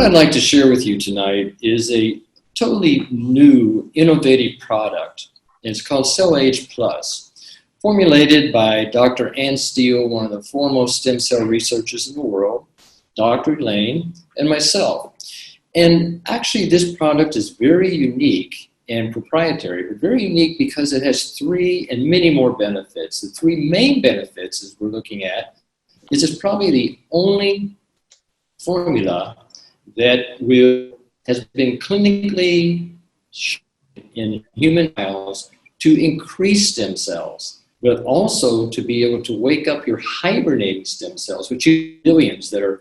I'd like to share with you tonight is a totally new, innovative product. It's called CellAge Plus, formulated by Dr. Ann Steele, one of the foremost stem cell researchers in the world, Dr. Elaine, and myself. And actually, this product is very unique and proprietary, but very unique because it has three and many more benefits. The three main benefits, as we're looking at, is it's probably the only formula that has been clinically shown in human trials to increase stem cells, but also to be able to wake up your hibernating stem cells, which are billions that are,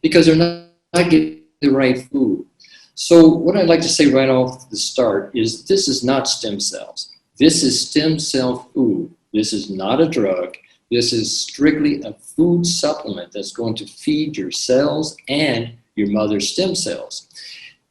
because they're not getting the right food. So what I'd like to say right off the start is this is not stem cells. This is stem cell food. This is not a drug. This is strictly a food supplement that's going to feed your cells and your mother's stem cells.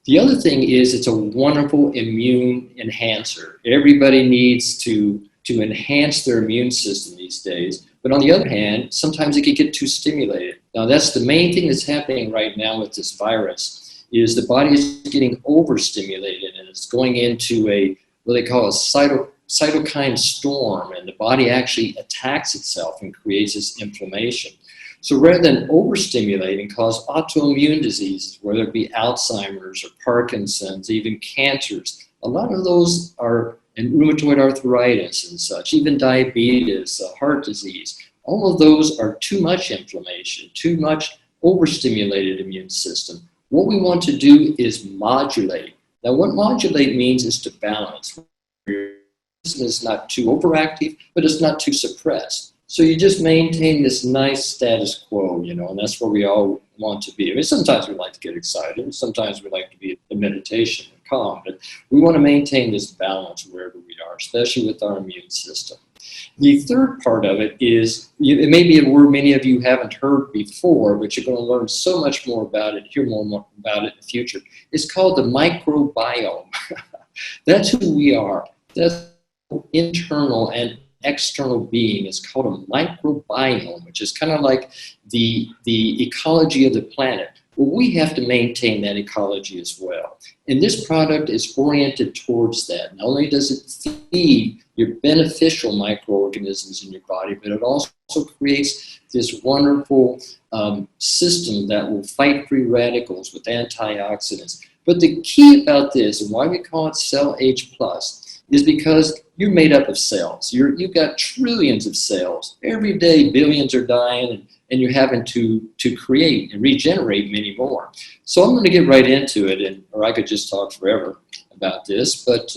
The other thing is it's a wonderful immune enhancer. Everybody needs to enhance their immune system these days. But on the other hand, sometimes it can get too stimulated. Now that's the main thing that's happening right now with this virus, is the body is getting overstimulated and it's going into what they call a cytokine storm, and the body actually attacks itself and creates this inflammation. So rather than overstimulating, cause autoimmune diseases, whether it be Alzheimer's or Parkinson's, even cancers. A lot of those are, and rheumatoid arthritis and such, even diabetes, heart disease. All of those are too much inflammation, too much overstimulated immune system. What we want to do is modulate. Now what modulate means is to balance. It's not too overactive, but it's not too suppressed. So you just maintain this nice status quo, and that's where we all want to be. I mean, sometimes we like to get excited, and sometimes we like to be in meditation and calm, but we want to maintain this balance wherever we are, especially with our immune system. The third part of it is, it may be a word many of you haven't heard before, but you're going to learn so much more about it, hear more about it in the future. It's called the microbiome. That's who we are. That's internal and external being. Is called a microbiome, which is kind of like the ecology of the planet. Well, we have to maintain that ecology as well. And this product is oriented towards that. Not only does it feed your beneficial microorganisms in your body, but it also creates this wonderful system that will fight free radicals with antioxidants. But the key about this, and why we call it CellAge Plus, is because you're made up of cells. You've got trillions of cells. Every day, billions are dying, and you're having to create and regenerate many more. So I'm going to get right into it, or I could just talk forever about this, but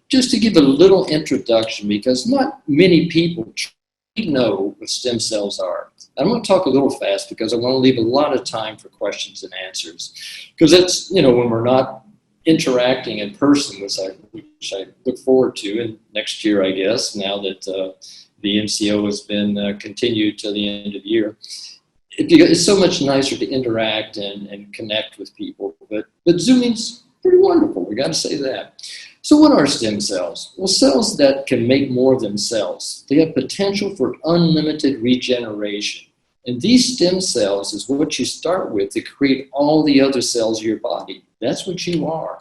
just to give a little introduction, because not many people truly know what stem cells are. I'm going to talk a little fast because I want to leave a lot of time for questions and answers, because that's, when we're not interacting in person, which I look forward to, and next year, I guess, now that the MCO has been continued till the end of the year. It's so much nicer to interact and connect with people, but Zooming's pretty wonderful, we got to say that. So what are stem cells? Well, cells that can make more than cells. They have potential for unlimited regeneration. And these stem cells is what you start with to create all the other cells of your body. That's what you are.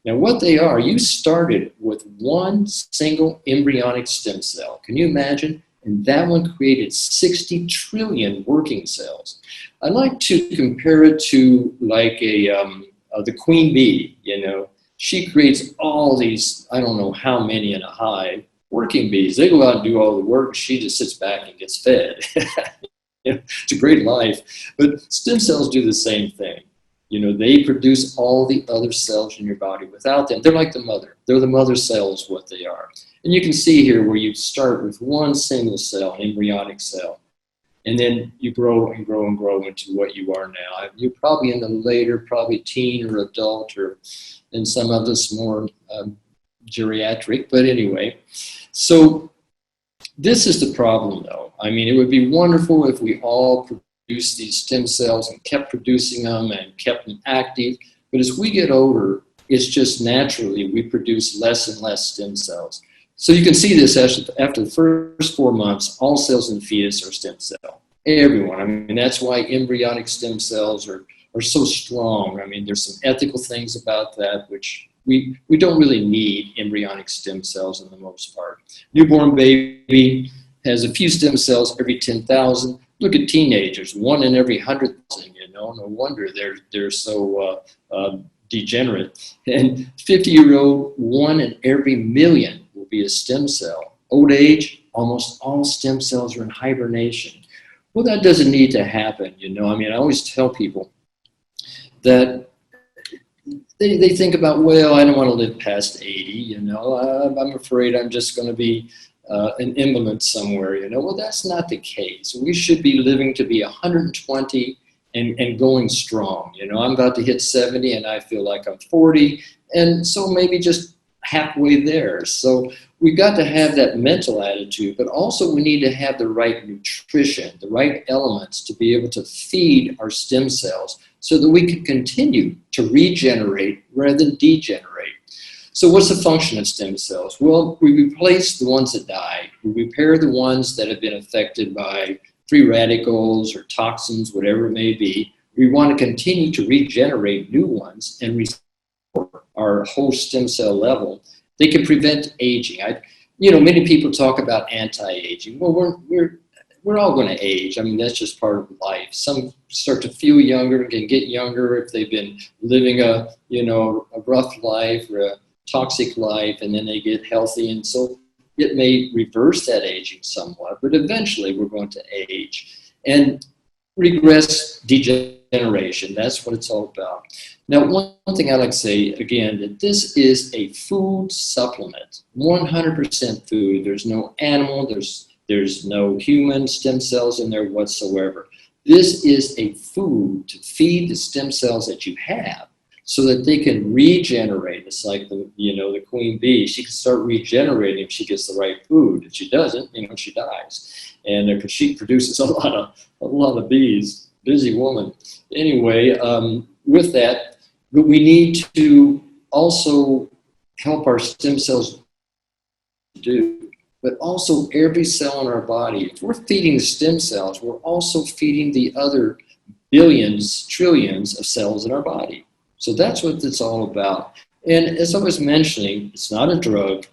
Now what they are, you started with one single embryonic stem cell. Can you imagine? And that one created 60 trillion working cells. I like to compare it to like the queen bee, She creates all these, I don't know how many in a hive, working bees. They go out and do all the work. She just sits back and gets fed. It's a great life. But stem cells do the same thing. They produce all the other cells in your body. Without them, they're like the mother. They're the mother cells, what they are. And you can see here where you start with one single cell, an embryonic cell. And then you grow and grow and grow into what you are now. You're probably in the later, probably teen or adult, or in some of us more geriatric. But anyway, so this is the problem, though. I mean, it would be wonderful if we all produced these stem cells and kept producing them and kept them active. But as we get older, it's just naturally we produce less and less stem cells. So you can see this after the first 4 months, all cells in the fetus are stem cell. Everyone. I mean, that's why embryonic stem cells are are so strong. I mean, there's some ethical things about that, which we don't really need embryonic stem cells in the most part. Newborn baby has a few stem cells every 10,000. Look at teenagers, 1 in every 100,000, you know, no wonder they're so degenerate. And 50-year-old, 1 in every million will be a stem cell. Old age, almost all stem cells are in hibernation. Well, that doesn't need to happen, you know. I mean, I always tell people that they think about, well, I don't want to live past 80, you know. I'm afraid I'm just going to be an invalid somewhere, you know. Well, that's not the case. We should be living to be 120 and going strong. You know, I'm about to hit 70 and I feel like I'm 40, and so maybe just halfway there. So we've got to have that mental attitude, but also we need to have the right nutrition, the right elements to be able to feed our stem cells so that we can continue to regenerate rather than degenerate. So what's the function of stem cells? Well, we replace the ones that die. We repair the ones that have been affected by free radicals or toxins, whatever it may be. We want to continue to regenerate new ones and restore our whole stem cell level. They can prevent aging. You know, many people talk about anti-aging. Well, we're all going to age. I mean, that's just part of life. Some start to feel younger, can get younger if they've been living a rough life or a toxic life, and then they get healthy, and so it may reverse that aging somewhat, but eventually we're going to age and regress, degeneration. That's what it's all about. Now, one thing I like to say again, that this is a food supplement, 100% food. There's no animal, there's no human stem cells in there whatsoever. This is a food to feed the stem cells that you have, so that they can regenerate. It's like the queen bee. She can start regenerating if she gets the right food. If she doesn't, she dies. And because she produces a lot of bees, busy woman. Anyway, with that, but we need to also help our stem cells do. But also every cell in our body. If we're feeding the stem cells, we're also feeding the other billions, trillions of cells in our body. So that's what it's all about. And as I was mentioning, it's not a drug.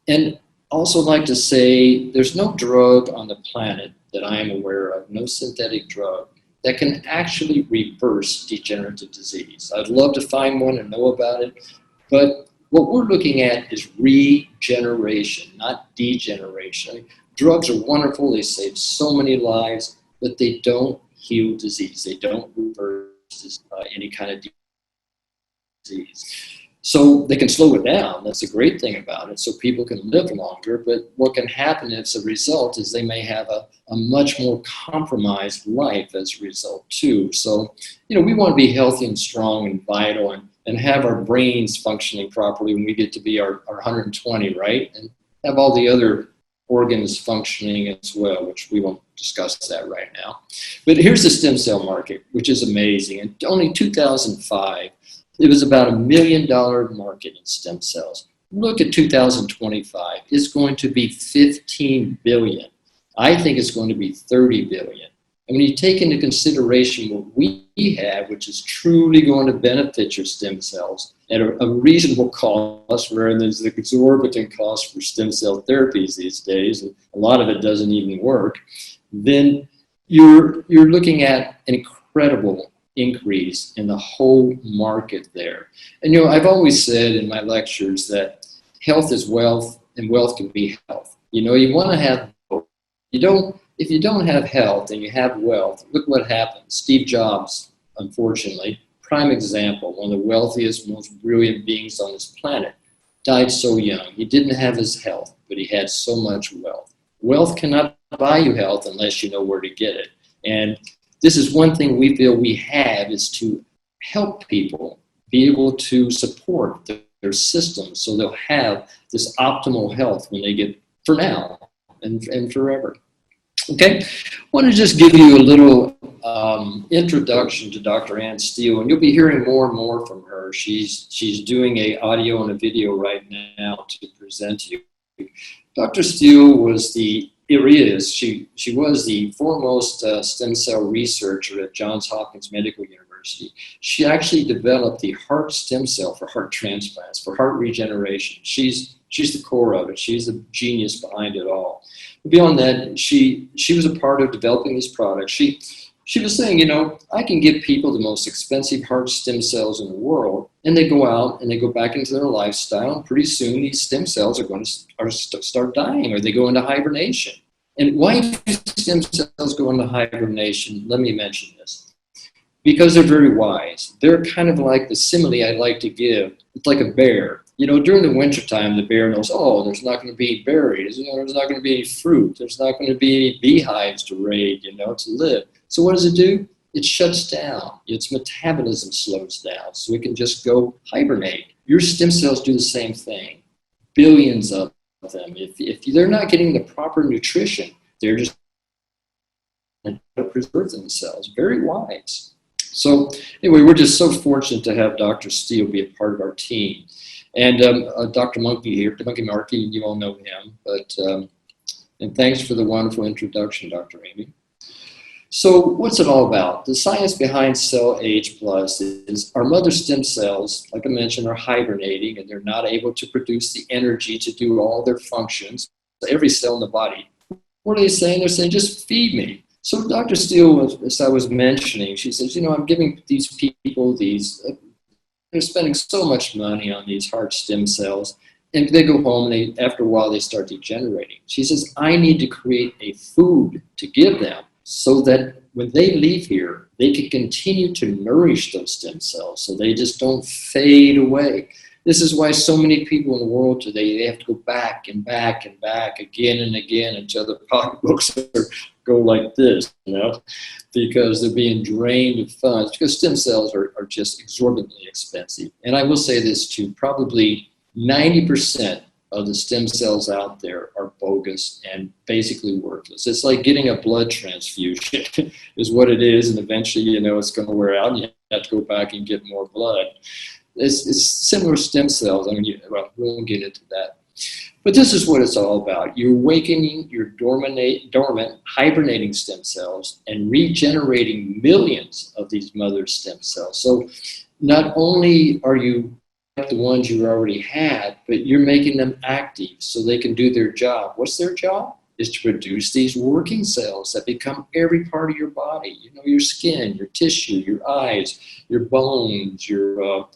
And also like to say, there's no drug on the planet that I am aware of, no synthetic drug, that can actually reverse degenerative disease. I'd love to find one and know about it. But what we're looking at is regeneration, not degeneration. I mean, drugs are wonderful. They save so many lives, but they don't heal disease. They don't reverse any kind of disease. So they can slow it down. That's a great thing about it. So people can live longer, but what can happen as a result is they may have a much more compromised life as a result too. So, we want to be healthy and strong and vital and have our brains functioning properly when we get to be our 120, right? And have all the other organs functioning as well, which we won't discuss that right now. But here's the stem cell market, which is amazing. In only 2005, it was about $1 million market in stem cells. Look at 2025. It's going to be 15 billion. I think it's going to be 30 billion. And when you take into consideration what we have, which is truly going to benefit your stem cells at a reasonable cost, rather than the exorbitant cost for stem cell therapies these days, and a lot of it doesn't even work, then you're looking at an incredible increase in the whole market there. And I've always said in my lectures that health is wealth and wealth can be health. You want to have both. If you don't have health and you have wealth, look what happened. Steve Jobs, unfortunately, prime example, one of the wealthiest, most brilliant beings on this planet, died so young. He didn't have his health, but he had so much wealth. Wealth cannot buy you health unless you know where to get it. And this is one thing we feel we have, is to help people be able to support their systems so they'll have this optimal health when they get, for now and forever. Okay, I want to just give you a little introduction to Dr. Ann Steele, and you'll be hearing more and more from her. She's doing an audio and a video right now to present to you. Dr. Steele was she was the foremost stem cell researcher at Johns Hopkins Medical University. University. She actually developed the heart stem cell for heart transplants, for heart regeneration. She's the core of it. She's the genius behind it all. But beyond that, she was a part of developing these products. She was saying, you know, I can give people the most expensive heart stem cells in the world, and they go out and they go back into their lifestyle, and pretty soon these stem cells are going to start dying, or they go into hibernation. And why do stem cells go into hibernation? Let me mention this. Because they're very wise. They're kind of like the simile I like to give. It's like a bear. You know, during the wintertime, the bear knows, oh, there's not going to be berries, you know, there's not going to be any fruit, there's not going to be any beehives to raid, you know, to live. So what does it do? It shuts down. Its metabolism slows down, so it can just go hibernate. Your stem cells do the same thing. Billions of them. If they're not getting the proper nutrition, they're just going to preserve themselves. Very wise. So anyway, we're just so fortunate to have Dr. Steele be a part of our team. And Dr. Monkey here, Monkey Markey, you all know him. But and thanks for the wonderful introduction, Dr. Amy. So what's it all about? The science behind CellAge Plus is our mother stem cells, like I mentioned, are hibernating, and they're not able to produce the energy to do all their functions, every cell in the body. What are they saying? They're saying, just feed me. So Dr. Steele, as I was mentioning, she says, you know, I'm giving these people these, they're spending so much money on these heart stem cells, and they go home and after a while they start degenerating. She says, I need to create a food to give them, so that when they leave here, they can continue to nourish those stem cells so they just don't fade away. This is why so many people in the world today, they have to go back and back and back again and again until their pocketbooks go like this, you know, because they're being drained of funds, because stem cells are just exorbitantly expensive. And I will say this too, probably 90% of the stem cells out there are bogus and basically worthless. It's like getting a blood transfusion is what it is, and eventually, you know, it's going to wear out and you have to go back and get more blood. It's similar stem cells. I mean, well, we won't get into that. But this is what it's all about. You're awakening your dormant, hibernating stem cells and regenerating millions of these mother stem cells. So not only are you the ones you already had, but you're making them active so they can do their job. What's their job? Is to produce these working cells that become every part of your body. You know, your skin, your tissue, your eyes, your bones, your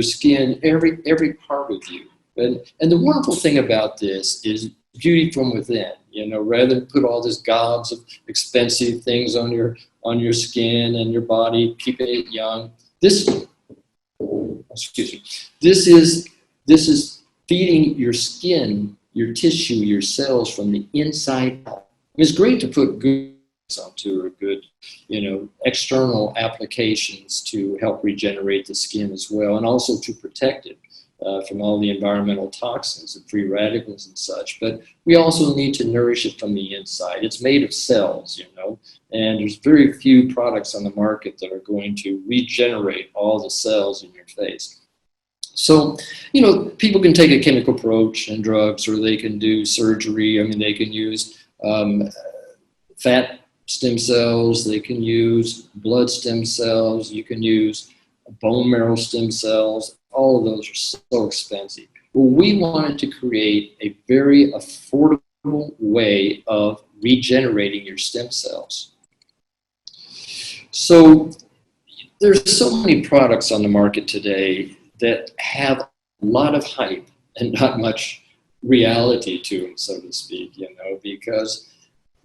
skin, every part of you. And the wonderful thing about this is beauty from within. You know, rather than put all this gobs of expensive things on your skin and your body, keeping it young. This is feeding your skin, your tissue, your cells from the inside out. It's great to put good onto or good, you know, external applications to help regenerate the skin as well, and also to protect it from all the environmental toxins and free radicals and such. But we also need to nourish it from the inside. It's made of cells, you know, and there's very few products on the market that are going to regenerate all the cells in your face. So, you know, people can take a chemical approach and drugs, or they can do surgery. I mean, they can use fat stem cells, they can use blood stem cells, you can use bone marrow stem cells. All of those are so expensive. Well, we wanted to create a very affordable way of regenerating your stem cells. So there's so many products on the market today that have a lot of hype and not much reality to them, so to speak, you know, because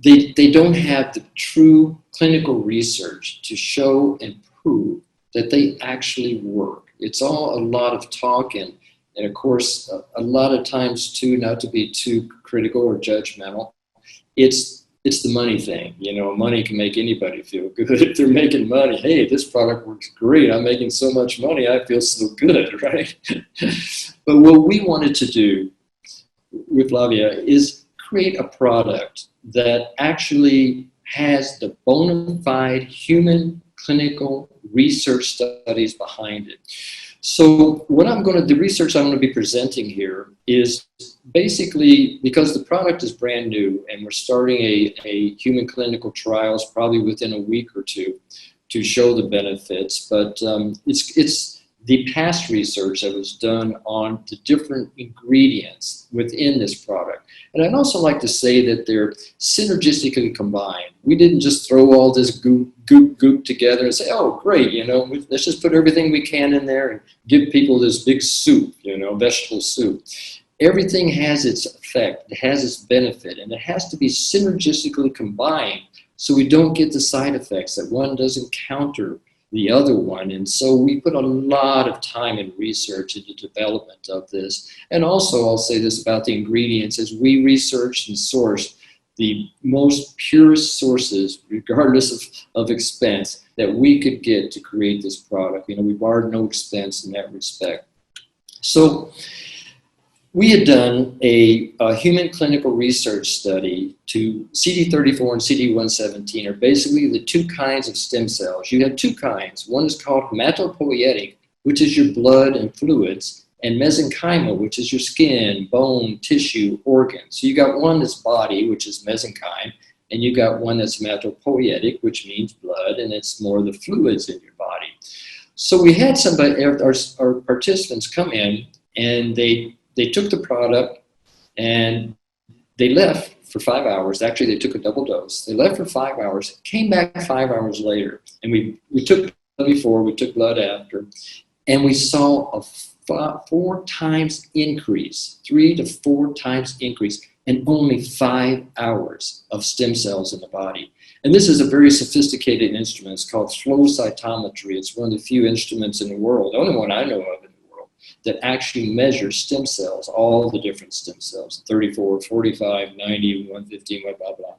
they don't have the true clinical research to show and prove that they actually work. It's all a lot of talk, and of course, a lot of times too, not to be too critical or judgmental, it's the money thing. You know, money can make anybody feel good. If they're making money, hey, this product works great, I'm making so much money, I feel so good, right? But what we wanted to do with Lavia is create a product that actually has the bona fide human clinical research studies behind it. So the research I'm going to be presenting here is basically, because the product is brand new and we're starting a human clinical trials probably within a week or two, to show the benefits, but it's the past research that was done on the different ingredients within this product. And I'd also like to say that they're synergistically combined. We didn't just throw all this goop together and say, oh, great, let's just put everything we can in there and give people this big soup, vegetable soup. Everything has its effect, it has its benefit, and it has to be synergistically combined so we don't get the side effects, that one doesn't counter the other one. And so we put a lot of time and research into development of this. And also, I'll say this about the ingredients, as we researched and sourced the most purest sources, regardless of expense, that we could get to create this product. We borrowed no expense in that respect. So we had done a human clinical research study to CD34 and CD117 are basically the two kinds of stem cells. You have two kinds. One is called hematopoietic, which is your blood and fluids, and mesenchymal, which is your skin, bone, tissue, organs. So you got one that's body, which is mesenchyme, and you got one that's hematopoietic, which means blood, and it's more the fluids in your body. So we had somebody, our participants come in, and they took the product and they left for 5 hours. Actually, they took a double dose. They left for 5 hours, came back 5 hours later, and we took blood before, we took blood after, and we saw a 4 times increase, 3 to 4 times increase in only 5 hours of stem cells in the body. And this is a very sophisticated instrument. It's called flow cytometry. It's one of the few instruments in the world, the only one I know of, that actually measures stem cells, all the different stem cells, 34, 45, 90, 115, blah, blah, blah.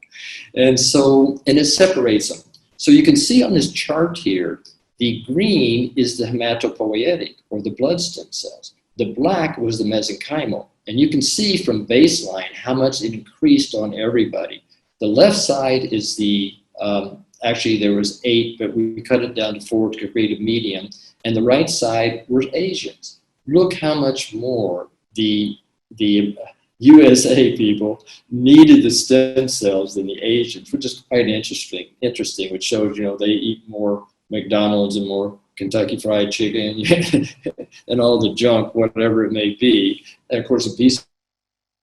And it separates them. So you can see on this chart here, the green is the hematopoietic, or the blood stem cells. The black was the mesenchymal. And you can see from baseline how much it increased on everybody. The left side is the, actually there was 8, but we cut it down to 4 to create a median. And the right side were Asians. Look how much more the USA people needed the stem cells than the Asians, which is quite interesting, which shows, they eat more McDonald's and more Kentucky Fried Chicken and all the junk, whatever it may be. And of course, obesity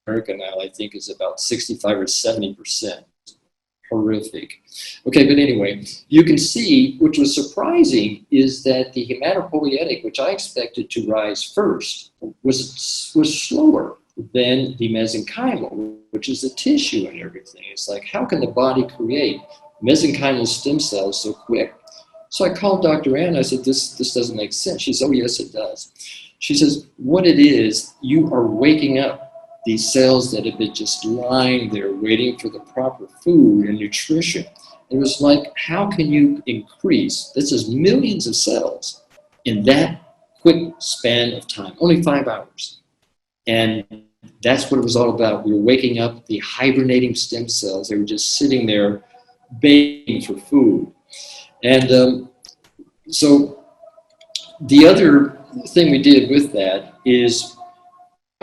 in America now, I think, is about 65 or 70%. Horrific. Okay, but anyway, you can see, which was surprising, is that the hematopoietic, which I expected to rise first, was slower than the mesenchymal, which is the tissue and everything. It's like, how can the body create mesenchymal stem cells so quick? So I called Dr. Ann. I said, this doesn't make sense. She said, oh, yes, it does. She says, what it is, you are waking up these cells that have been just lying there waiting for the proper food and nutrition. It was like, how can you increase, this is millions of cells, in that quick span of time, only 5 hours. And that's what it was all about. We were waking up the hibernating stem cells. They were just sitting there begging for food. And so the other thing we did with that is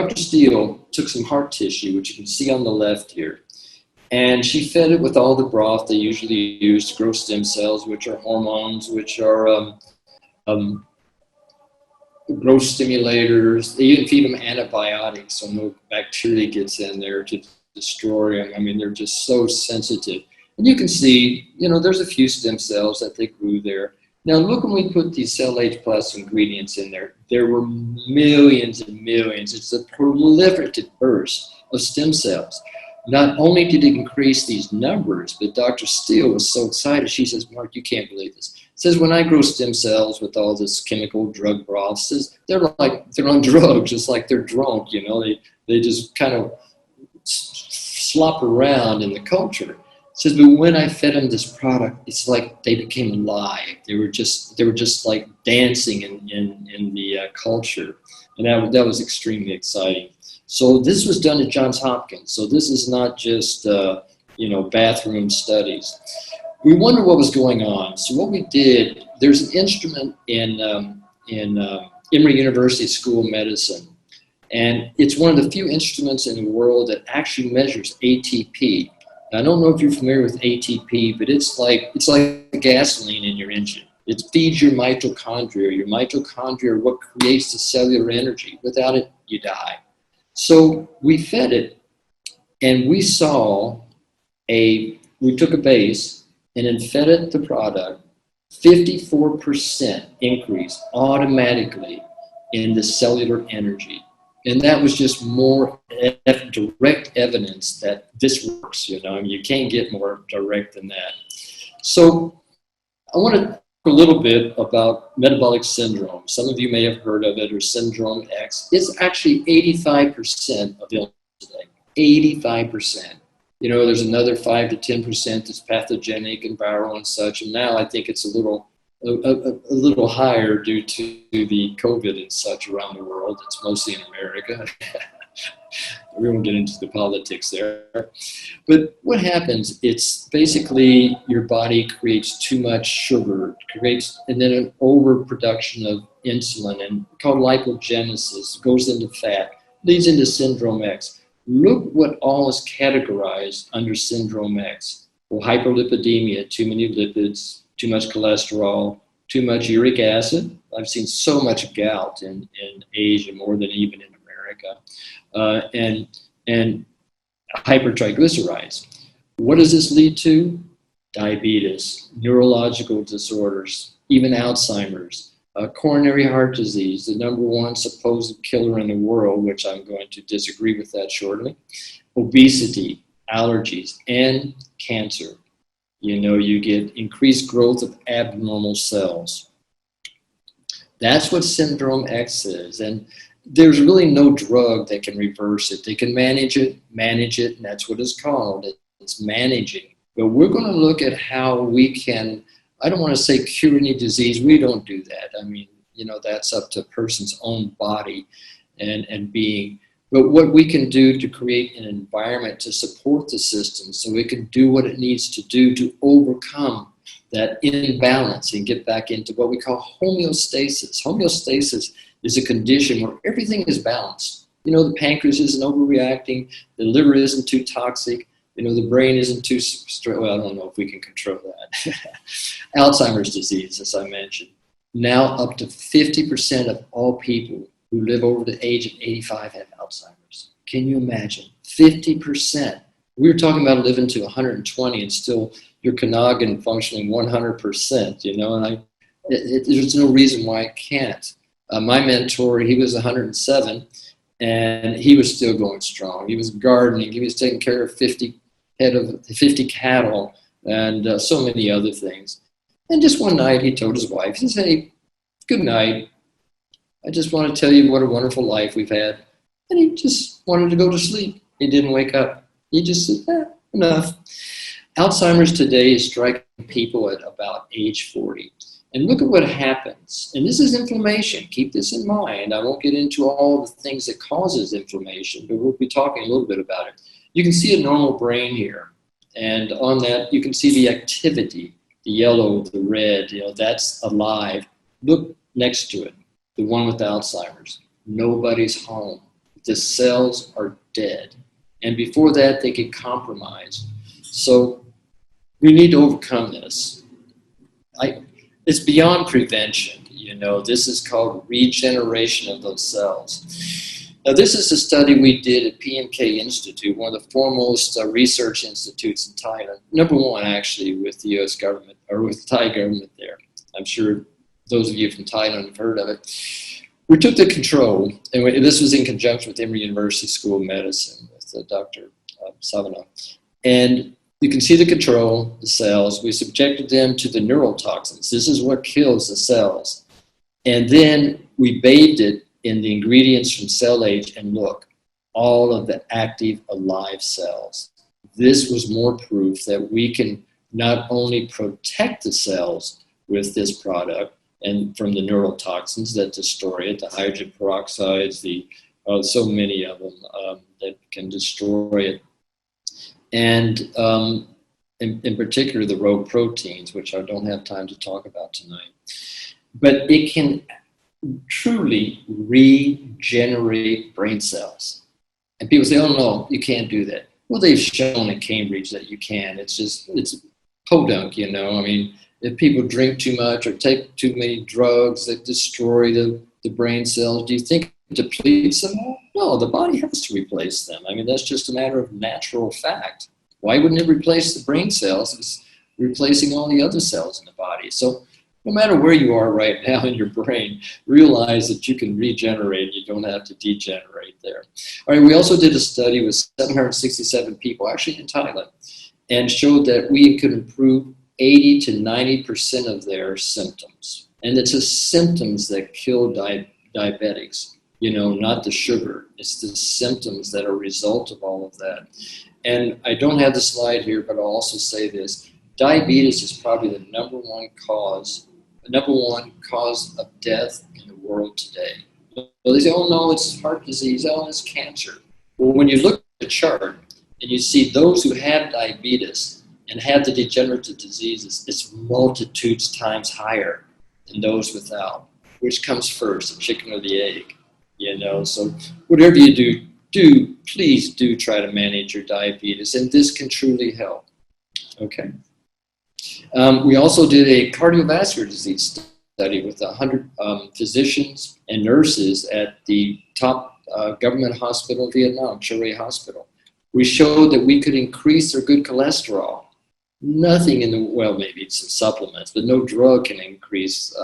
Dr. Steele took some heart tissue, which you can see on the left here, and she fed it with all the broth they usually use to grow stem cells, which are hormones, which are growth stimulators. They even feed them antibiotics so no bacteria gets in there to destroy them. I mean, they're just so sensitive. And you can see, there's a few stem cells that they grew there. Now look, when we put these CellAge Plus ingredients in there, there were millions and millions. It's a proliferative burst of stem cells. Not only did it increase these numbers, but Dr. Steele was so excited. She says, Mark, you can't believe this. Says, when I grow stem cells with all this chemical drug broth, says they're on drugs, just like they're drunk, they just kind of slop around in the culture. Says, but when I fed them this product, it's like they became alive. They were just like dancing in the culture, and that was extremely exciting. So this was done at Johns Hopkins. So this is not just bathroom studies. We wondered what was going on. So what we did, there's an instrument in Emory University School of Medicine, and it's one of the few instruments in the world that actually measures ATP. I don't know if you're familiar with ATP, but it's like gasoline in your engine. It feeds your mitochondria. Your mitochondria are what creates the cellular energy. Without it, you die. So we fed it, and we took a base and then fed it the product, 54% increase automatically in the cellular energy. And that was just more direct evidence that this works, you know. I mean, you can't get more direct than that. So I want to talk a little bit about metabolic syndrome. Some of you may have heard of it, or syndrome X. It's actually 85% of illness today, 85%. You know, there's another 5 to 10% that's pathogenic and viral and such. And now I think it's a little higher due to the COVID and such around the world. It's mostly in America. We won't get into the politics there. But what happens, it's basically your body creates too much sugar, and then an overproduction of insulin, and called lipogenesis, goes into fat, leads into syndrome X. Look what all is categorized under syndrome X. Well, hyperlipidemia, too many lipids, too much cholesterol, too much uric acid. I've seen so much gout in Asia, more than even in America, and hypertriglycerides. What does this lead to? Diabetes, neurological disorders, even Alzheimer's, coronary heart disease, the #1 supposed killer in the world, which I'm going to disagree with that shortly, obesity, allergies, and cancer. You know, you get increased growth of abnormal cells. That's what syndrome X is. And there's really no drug that can reverse it. They can manage it, and that's what it's called. It's managing. But we're going to look at how we can, I don't want to say cure any disease. We don't do that. I mean, you know, that's up to a person's own body and being. But what we can do to create an environment to support the system so it can do what it needs to do to overcome that imbalance and get back into what we call homeostasis. Homeostasis is a condition where everything is balanced. You know, the pancreas isn't overreacting, the liver isn't too toxic, you know, the brain isn't too, well, I don't know if we can control that. Alzheimer's disease, as I mentioned. Now up to 50% of all people who live over the age of 85 have Alzheimer's. Can you imagine? 50%. We were talking about living to 120 and still your noggin functioning 100%, you know, and there's no reason why I can't. My mentor, he was 107, and he was still going strong. He was gardening. He was taking care of 50 cattle, and so many other things. And just one night, he told his wife, he said, "Hey, good night. I just want to tell you what a wonderful life we've had." And he just wanted to go to sleep. He didn't wake up. He just said, enough. Alzheimer's today is striking people at about age 40. And look at what happens. And this is inflammation. Keep this in mind. I won't get into all the things that causes inflammation, but we'll be talking a little bit about it. You can see a normal brain here. And on that, you can see the activity, the yellow, the red, you know, that's alive. Look next to it, the one with Alzheimer's. Nobody's home. The cells are dead. And before that, they get compromised. So we need to overcome this. It's beyond prevention, you know. This is called regeneration of those cells. Now, this is a study we did at PMK Institute, one of the foremost research institutes in Thailand. #1, actually, with the U.S. government, or with the Thai government there. I'm sure those of you from Thailand have heard of it. We took the control, and this was in conjunction with Emory University School of Medicine with Dr. Savana. And you can see the control, the cells. We subjected them to the neurotoxins. This is what kills the cells. And then we bathed it in the ingredients from CellAge, and look, all of the active, alive cells. This was more proof that we can not only protect the cells with this product and from the neurotoxins that destroy it, the hydrogen peroxides, so many of them that can destroy it. And in particular, the rogue proteins, which I don't have time to talk about tonight. But it can truly regenerate brain cells. And people say, "Oh, no, you can't do that." Well, they've shown at Cambridge that you can. It's podunk, you know. I mean, if people drink too much or take too many drugs that destroy the brain cells, do you think it depletes them all? No, the body has to replace them. I mean, that's just a matter of natural fact. Why wouldn't it replace the brain cells? It's replacing all the other cells in the body. So no matter where you are right now in your brain, realize that you can regenerate. You don't have to degenerate there. All right, we also did a study with 767 people, actually in Thailand, and showed that we could improve 80 to 90% of their symptoms. And it's the symptoms that kill diabetics, you know, not the sugar. It's the symptoms that are a result of all of that. And I don't have the slide here, but I'll also say this. Diabetes is probably the number one cause of death in the world today. So they say, oh no, it's heart disease, oh, it's cancer. Well, when you look at the chart and you see those who have diabetes and have the degenerative diseases, it's multitudes times higher than those without. Which comes first, the chicken or the egg? You know, so whatever you do, please do try to manage your diabetes, and this can truly help. Okay. We also did a cardiovascular disease study with 100 physicians and nurses at the top government hospital in Vietnam, Curcumin Hospital. We showed that we could increase their good cholesterol. Nothing in the, well, maybe some supplements, but no drug can increase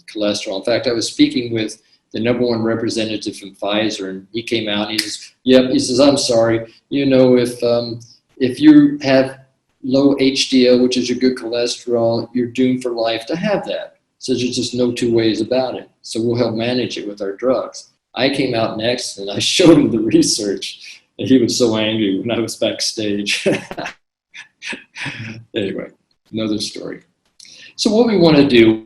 cholesterol. In fact, I was speaking with the number one representative from Pfizer, and he came out and he says, yep, he says, I'm sorry, you know, if you have low HDL, which is your good cholesterol, you're doomed for life to have that. So there's just no two ways about it. So we'll help manage it with our drugs. I came out next and I showed him the research, and he was so angry when I was backstage. Anyway, another story. So what we want to do,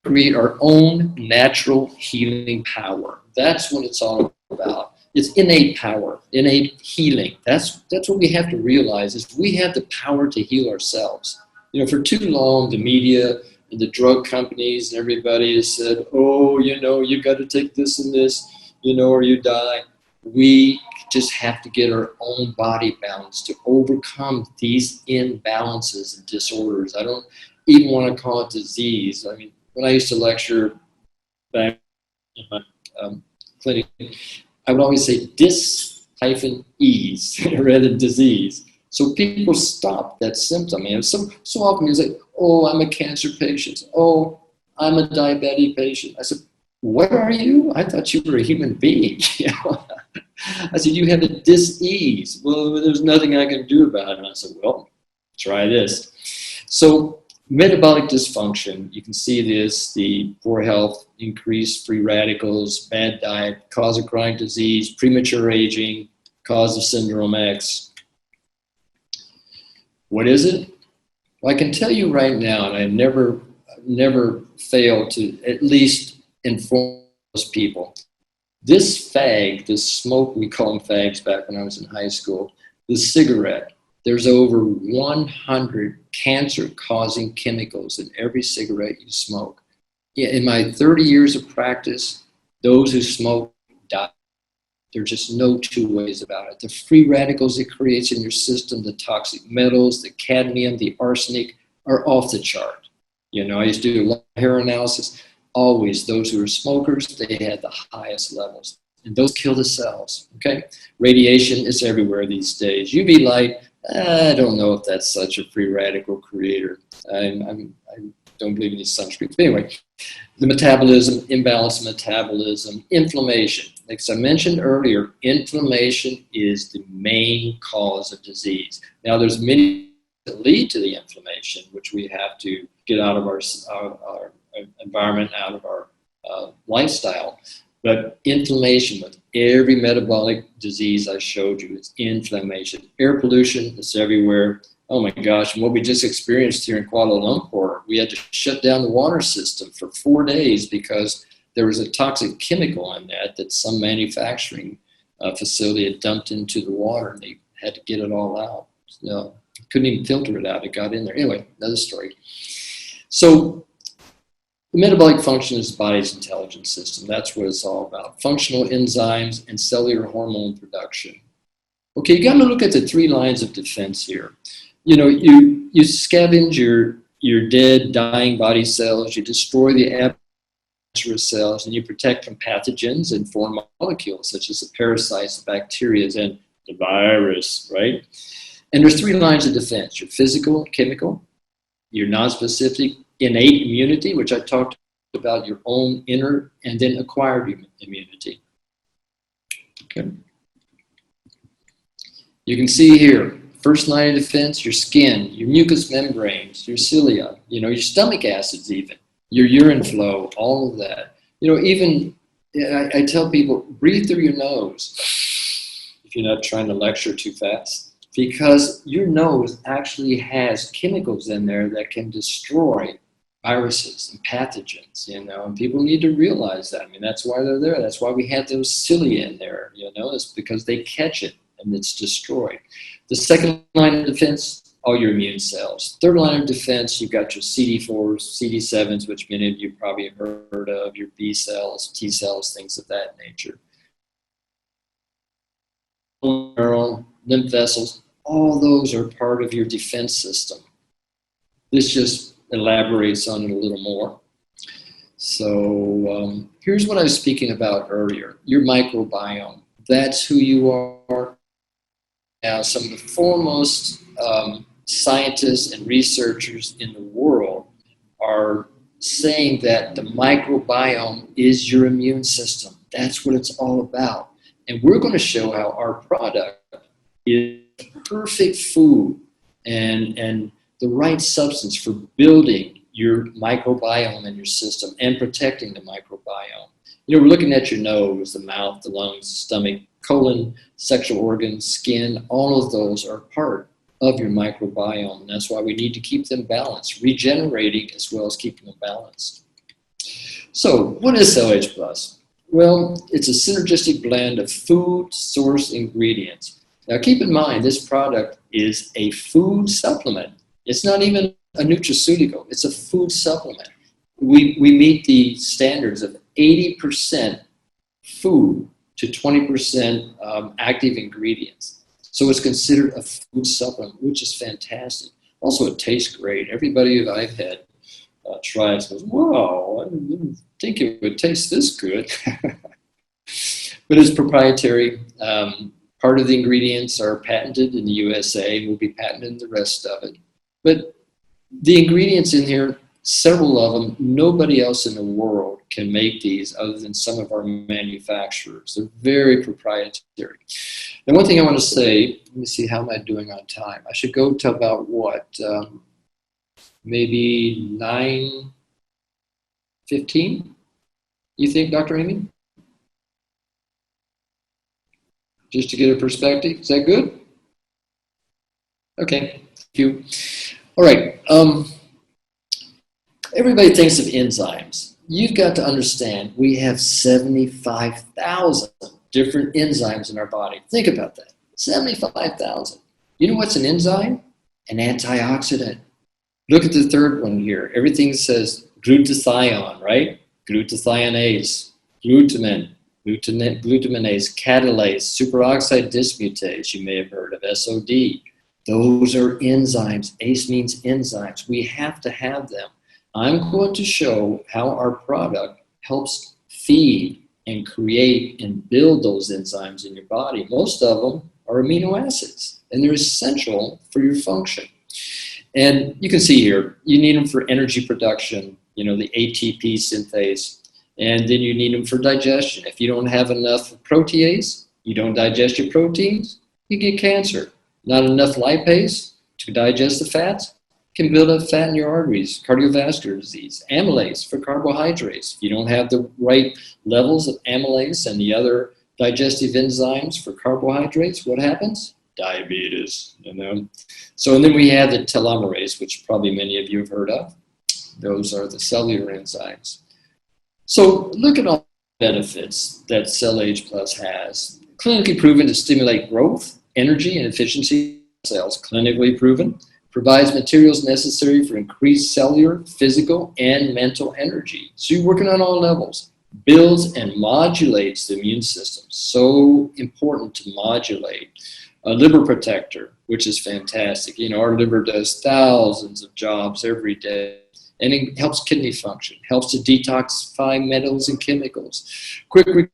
create our own natural healing power. That's what it's all about. It's innate power, innate healing. That's what we have to realize, is we have the power to heal ourselves. You know, for too long, the media and the drug companies and everybody has said, oh, you know, you got to take this and this, you know, or you die. We just have to get our own body balance to overcome these imbalances and disorders. I don't even want to call it disease. I mean, when I used to lecture back in my clinic, I would always say dis-ease rather than disease. So people stop that symptom. And so often you say, oh, I'm a cancer patient. Oh, I'm a diabetic patient. I said, what are you? I thought you were a human being. You know? I said, you have a dis-ease. Well, there's nothing I can do about it. And I said, well, try this. So metabolic dysfunction, you can see this, the poor health, increased free radicals, bad diet, cause of chronic disease, premature aging, cause of syndrome X. What is it? Well, I can tell you right now, and I never fail to at least inform those people. This fag, this smoke, we call them fags back when I was in high school, the cigarette, there's over 100 cancer-causing chemicals in every cigarette you smoke. In my 30 years of practice, those who smoke die. There's just no two ways about it. The free radicals it creates in your system, the toxic metals, the cadmium, the arsenic, are off the chart. You know, I used to do a lot of hair analysis. Always, those who are smokers, they had the highest levels. And those kill the cells, okay? Radiation is everywhere these days. UV light, I don't know if that's such a free radical creator. I don't believe in these sunscreens. But anyway, the metabolism, imbalanced metabolism, inflammation. Like I mentioned earlier, inflammation is the main cause of disease. Now, there's many that lead to the inflammation, which we have to get out of our environment, out of our lifestyle. But inflammation, with every metabolic disease I showed you, it's inflammation. Air pollution is everywhere. Oh my gosh, and what we just experienced here in Kuala Lumpur, we had to shut down the water system for 4 days because there was a toxic chemical in that some manufacturing facility had dumped into the water, and they had to get it all out. So, couldn't even filter it out. It got in there. Anyway, another story. So the metabolic function is the body's intelligence system. That's what it's all about. Functional enzymes and cellular hormone production. Okay, you got to look at the 3 lines of defense here. You know, you scavenge your dead, dying body cells, you destroy the cancerous cells, and you protect from pathogens and foreign molecules such as the parasites, the bacteria, and the virus, right? And there's 3 lines of defense: your physical, chemical, your non-specific innate immunity, which I talked about, your own inner, and then acquired immunity. Okay. You can see here, first line of defense, your skin, your mucous membranes, your cilia, you know, your stomach acids even, your urine flow, all of that. You know, even, I tell people, breathe through your nose if you're not trying to lecture too fast, because your nose actually has chemicals in there that can destroy viruses and pathogens, you know, and people need to realize that. I mean, that's why they're there. That's why we have those cilia in there, you know, it's because they catch it and it's destroyed. The second line of defense, all your immune cells. Third line of defense, you've got your CD4s, CD7s, which many of you probably have heard of, your B cells, T cells, things of that nature. Neural, lymph vessels, all those are part of your defense system. This just elaborates on it a little more. So here's what I was speaking about earlier, your microbiome. That's who you are. Now, some of the foremost scientists and researchers in the world are saying that the microbiome is your immune system. That's what it's all about. And we're going to show how our product is perfect food and the right substance for building your microbiome in your system and protecting the microbiome. You know, we're looking at your nose, the mouth, the lungs, the stomach, colon, sexual organs, skin, all of those are part of your microbiome. And that's why we need to keep them balanced, regenerating as well as keeping them balanced. So what is CellAge Plus? Well, it's a synergistic blend of food source ingredients. Now keep in mind, this product is a food supplement. It's not even a nutraceutical, it's a food supplement. We meet the standards of 80% food to 20% active ingredients. So it's considered a food supplement, which is fantastic. Also, it tastes great. Everybody that I've had try it says, wow, I didn't think it would taste this good. But it's proprietary. Part of the ingredients are patented in the USA and will be patented in the rest of it. But the ingredients in here, several of them, nobody else in the world can make these other than some of our manufacturers. They're very proprietary. And one thing I want to say, let me see, how am I doing on time? I should go to about what, maybe 9:15, you think, Dr. Amy? Just to get a perspective, is that good? Okay, thank you. All right, everybody thinks of enzymes. You've got to understand we have 75,000 different enzymes in our body. Think about that, 75,000. You know what's an enzyme? An antioxidant. Look at the third one here. Everything says glutathione, right? Glutathinase, glutamine, glutaminase, catalase, superoxide dismutase, you may have heard of, SOD. Those are enzymes. ACE means enzymes. We have to have them. I'm going to show how our product helps feed and create and build those enzymes in your body. Most of them are amino acids, and they're essential for your function. And you can see here, you need them for energy production, you know, the ATP synthase, and then you need them for digestion. If you don't have enough protease, you don't digest your proteins, you get cancer. Not enough lipase to digest the fats can build up fat in your arteries, cardiovascular disease. Amylase for carbohydrates. If you don't have the right levels of amylase and the other digestive enzymes for carbohydrates, what happens? Diabetes, you know. So, and then we have the telomerase, which probably many of you have heard of. Those are the cellular enzymes. So look at all the benefits that CellAge Plus has. Clinically proven to stimulate growth, energy, and efficiency of cells. Clinically proven. Provides materials necessary for increased cellular, physical, and mental energy. So you're working on all levels. Builds and modulates the immune system. So important to modulate. A liver protector, which is fantastic. You know, our liver does thousands of jobs every day, and it helps kidney function, helps to detoxify metals and chemicals, quick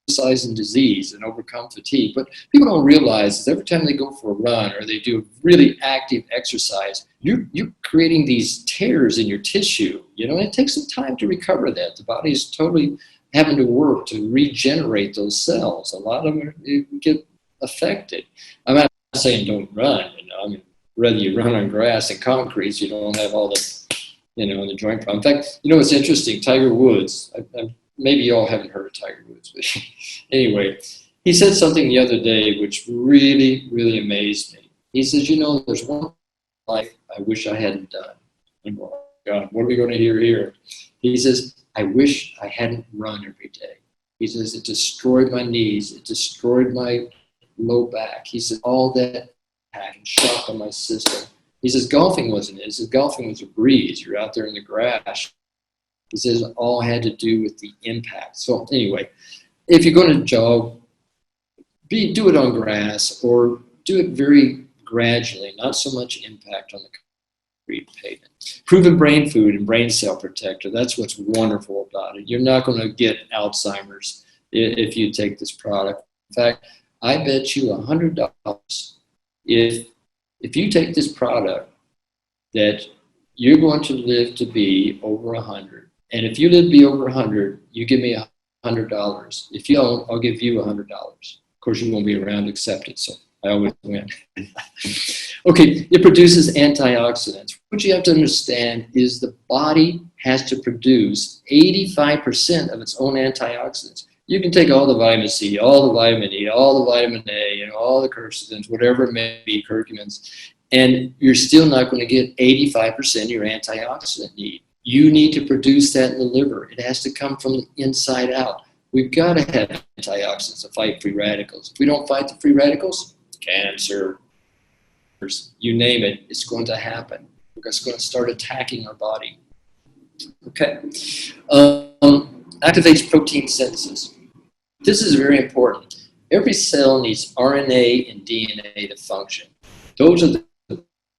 exercise and disease, and overcome fatigue. But people don't realize is every time they go for a run or they do really active exercise, you're creating these tears in your tissue. You know, and it takes some time to recover that. The body is totally having to work to regenerate those cells. A lot of them get affected. I'm not saying don't run, you know, I mean, whether you run on grass and concrete, so you don't have all the, you know, the joint problem. In fact, you know, what's interesting, Tiger Woods, maybe you all haven't heard of Tiger Woods, but anyway, he said something the other day which really, really amazed me. He says, you know, there's one life I wish I hadn't done. I'm going, oh God, what are we going to hear here? He says, I wish I hadn't run every day. He says, it destroyed my knees. It destroyed my low back. He said, all that pack and shock on my system. He says, golfing wasn't it. He says, golfing was a breeze. You're out there in the grass. He says, it all had to do with the impact. So anyway, if you're going to jog, do it on grass or do it very gradually, not so much impact on the pavement. Proven brain food and brain cell protector. That's what's wonderful about it. You're not going to get Alzheimer's if you take this product. In fact, I bet you $100 if you take this product that you're going to live to be over 100. And if you live to be over 100, you give me $100. If you don't, I'll give you $100. Of course, you won't be around to accept it, so I always win. Okay, it produces antioxidants. What you have to understand is the body has to produce 85% of its own antioxidants. You can take all the vitamin C, all the vitamin E, all the vitamin A, you know, all the quercetins, whatever it may be, curcumins, and you're still not going to get 85% of your antioxidant need. You need to produce that in the liver. It has to come from the inside out. We've got to have antioxidants to fight free radicals. If we don't fight the free radicals, cancer, you name it, it's going to happen. It's going to start attacking our body. Okay. Activates protein synthesis. This is very important. Every cell needs RNA and DNA to function. Those are the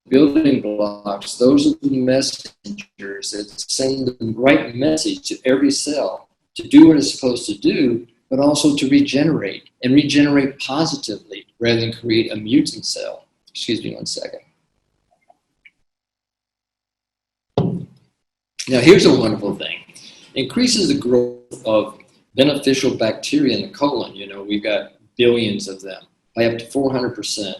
building blocks. Those are the messengers that send the right message to every cell to do what it's supposed to do, but also to regenerate and regenerate positively rather than create a mutant cell. Excuse me one second. Now here's a wonderful thing. Increases the growth of beneficial bacteria in the colon. You know, we've got billions of them by up to 400%.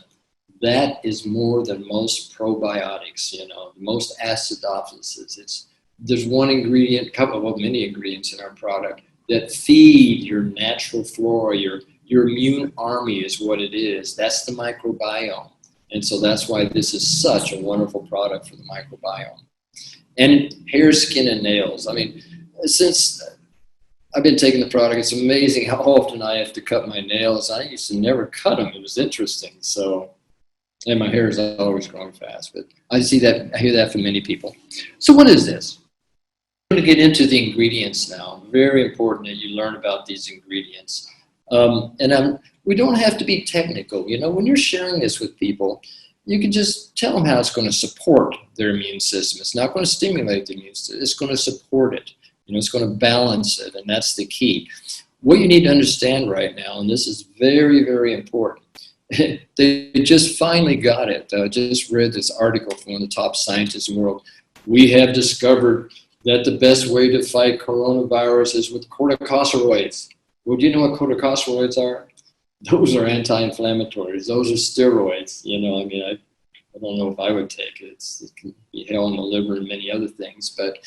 That is more than most probiotics, you know, most acidophilus. There's one ingredient, many ingredients in our product that feed your natural flora, your immune army is what it is. That's the microbiome. And so that's why this is such a wonderful product for the microbiome. And hair, skin, and nails. I mean, since I've been taking the product, it's amazing how often I have to cut my nails. I used to never cut them. It was interesting. So, and my hair is always growing fast. But I hear that from many people. So what is this? I'm going to get into the ingredients now. Very important that you learn about these ingredients. We don't have to be technical. You know, when you're sharing this with people, you can just tell them how it's going to support their immune system. It's not going to stimulate the immune system. It's going to support it. You know, it's going to balance it, and that's the key. What you need to understand right now, and this is very, very important, they just finally got it. I just read this article from one of the top scientists in the world. We have discovered that the best way to fight coronavirus is with corticosteroids. Well, do you know what corticosteroids are? Those are anti-inflammatories. Those are steroids. You know, I mean, I don't know if I would take it. It can be hell in the liver and many other things. But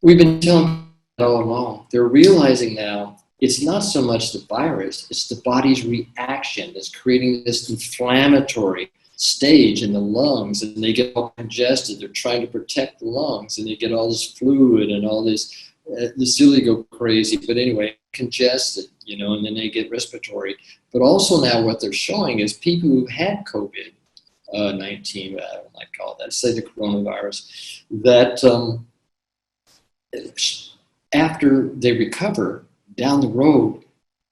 we've been telling them all along. They're realizing now it's not so much the virus, it's the body's reaction that's creating this inflammatory stage in the lungs, and they get all congested. They're trying to protect the lungs, and they get all this fluid and all this, the silly go crazy. But anyway, congested, you know, and then they get respiratory. But also now what they're showing is people who had COVID-19, I don't like to call it that, say the coronavirus, that after they recover, down the road,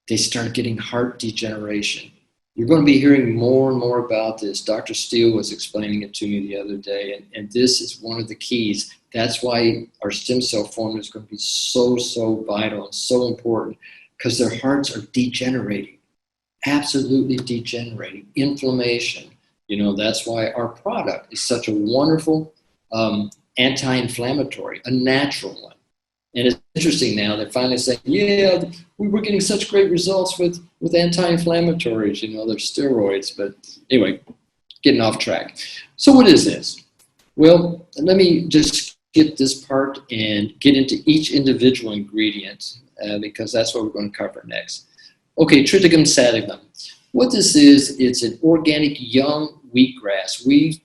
they start getting heart degeneration. You're going to be hearing more and more about this. Dr. Steele was explaining it to me the other day, and this is one of the keys. That's why our stem cell formula is going to be so, so vital and so important, because their hearts are degenerating, absolutely degenerating, inflammation. That's why our product is such a wonderful anti-inflammatory, a natural one. And it's interesting now, they're finally saying, yeah, we were getting such great results with anti-inflammatories, they're steroids. But anyway, getting off track. So what is this? Well, let me just skip this part and get into each individual ingredient because that's what we're going to cover next. Okay, Triticum sativum. What this is, it's an organic young wheatgrass. We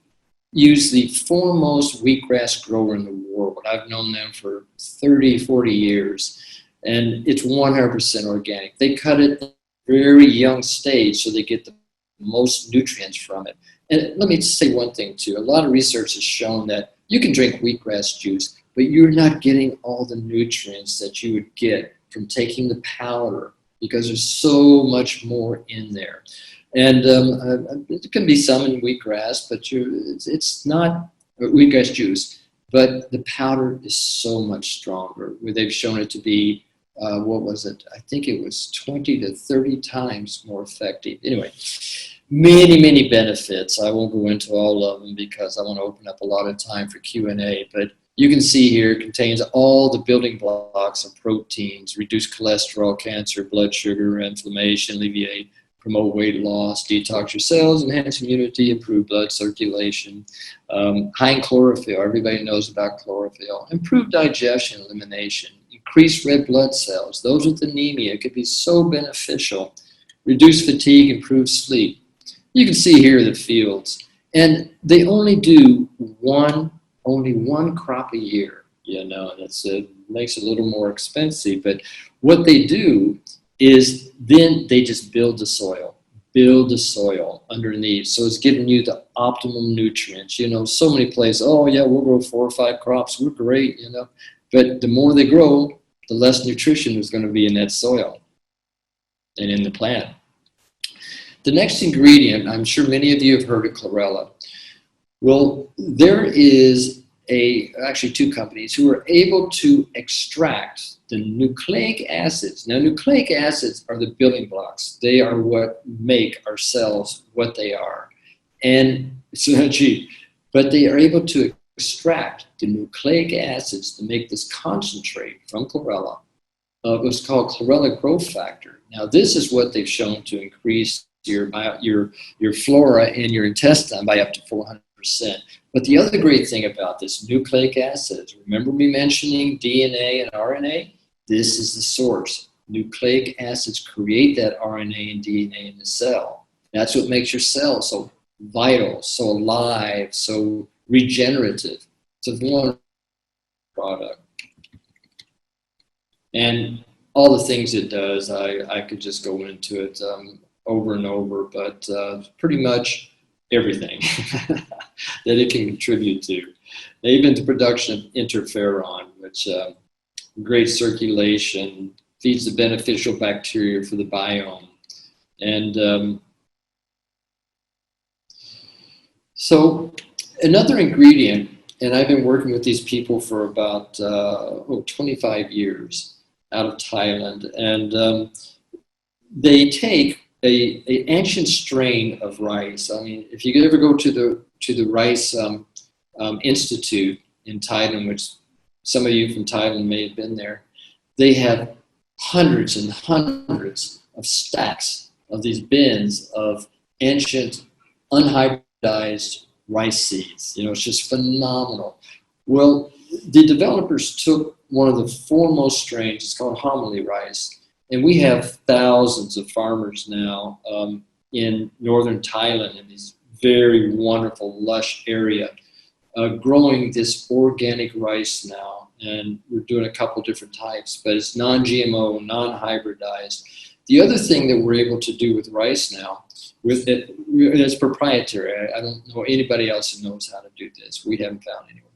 use the foremost wheatgrass grower in the world. I've known them for 30, 40 years, and it's 100% organic. They cut it at a very young stage so they get the most nutrients from it. And let me just say one thing too. A lot of research has shown that you can drink wheatgrass juice, but you're not getting all the nutrients that you would get from taking the powder, because there's so much more in there. And it can be some in wheatgrass, but it's not wheatgrass juice. But the powder is so much stronger. They've shown it to be, what was it? I think it was 20 to 30 times more effective. Anyway, many, many benefits. I won't go into all of them because I want to open up a lot of time for Q&A. But you can see here it contains all the building blocks of proteins: reduce cholesterol, cancer, blood sugar, inflammation, alleviate, promote weight loss, detox your cells, enhance immunity, improve blood circulation, high in chlorophyll. Everybody knows about chlorophyll. Improve digestion, elimination, increase red blood cells. Those with anemia, it could be so beneficial. Reduce fatigue, improve sleep. You can see here the fields. And they only do only one crop a year, and it makes it a little more expensive. But what they do is then they just build the soil underneath. So it's giving you the optimum nutrients. So many places, oh yeah, we'll grow 4 or 5 crops, we're great, But the more they grow, the less nutrition is going to be in that soil and in the plant. The next ingredient, I'm sure many of you have heard of Chlorella. Well, there is actually 2 companies who are able to extract the nucleic acids. Now, nucleic acids are the building blocks. They are what make our cells what they are. And it's not cheap, but they are able to extract the nucleic acids to make this concentrate from Chlorella. What's called Chlorella growth factor. Now, this is what they've shown to increase your flora in your intestine by up to 400%. But the other great thing about this, nucleic acids, remember me mentioning DNA and RNA? This is the source. Nucleic acids create that RNA and DNA in the cell. That's what makes your cell so vital, so alive, so regenerative. It's a wonderful product. And all the things it does, I could just go into it over and over, but pretty much everything that it can contribute to. Even the production of interferon, which great circulation, feeds the beneficial bacteria for the biome. And so another ingredient, and I've been working with these people for about 25 years out of Thailand, and they take an ancient strain of rice. I mean, if you could ever go to the Rice Institute in Thailand, which some of you from Thailand may have been there, they have hundreds and hundreds of stacks of these bins of ancient unhybridized rice seeds. It's just phenomenal. Well, the developers took one of the foremost strains, it's called homily rice, and we have thousands of farmers now in northern Thailand in these very wonderful, lush area, growing this organic rice now. And we're doing a couple different types, but it's non-GMO, non-hybridized. The other thing that we're able to do with rice now, with it, it's proprietary. I don't know anybody else who knows how to do this. We haven't found anyone.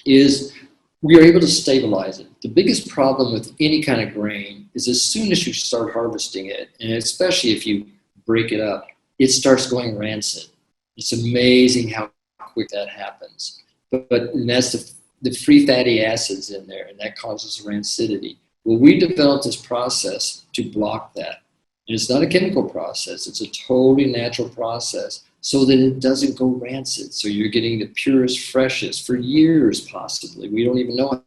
Is we are able to stabilize it. The biggest problem with any kind of grain is as soon as you start harvesting it, and especially if you break it up, it starts going rancid. It's amazing how quick that happens. And that's the free fatty acids in there, and that causes rancidity. Well, we developed this process to block that. And it's not a chemical process. It's a totally natural process so that it doesn't go rancid. So you're getting the purest, freshest for years, possibly. We don't even know how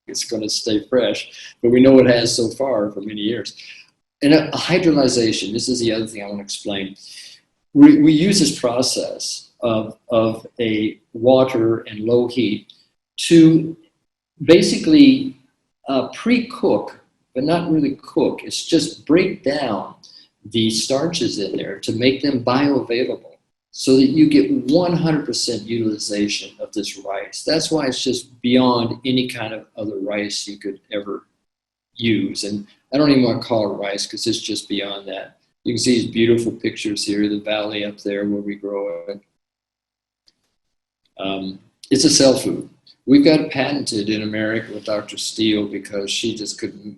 it's going to stay fresh, but we know it has so far for many years. And a hydrolyzation, this is the other thing I want to explain. We use this process of a water and low heat to basically pre-cook, but not really cook. It's just break down the starches in there to make them bioavailable so that you get 100% utilization of this rice. That's why it's just beyond any kind of other rice you could ever use. And I don't even want to call it rice because it's just beyond that. You can see these beautiful pictures here, the valley up there where we grow it. It's a cell food. We've got it patented in America with Dr. Steele because she just couldn't,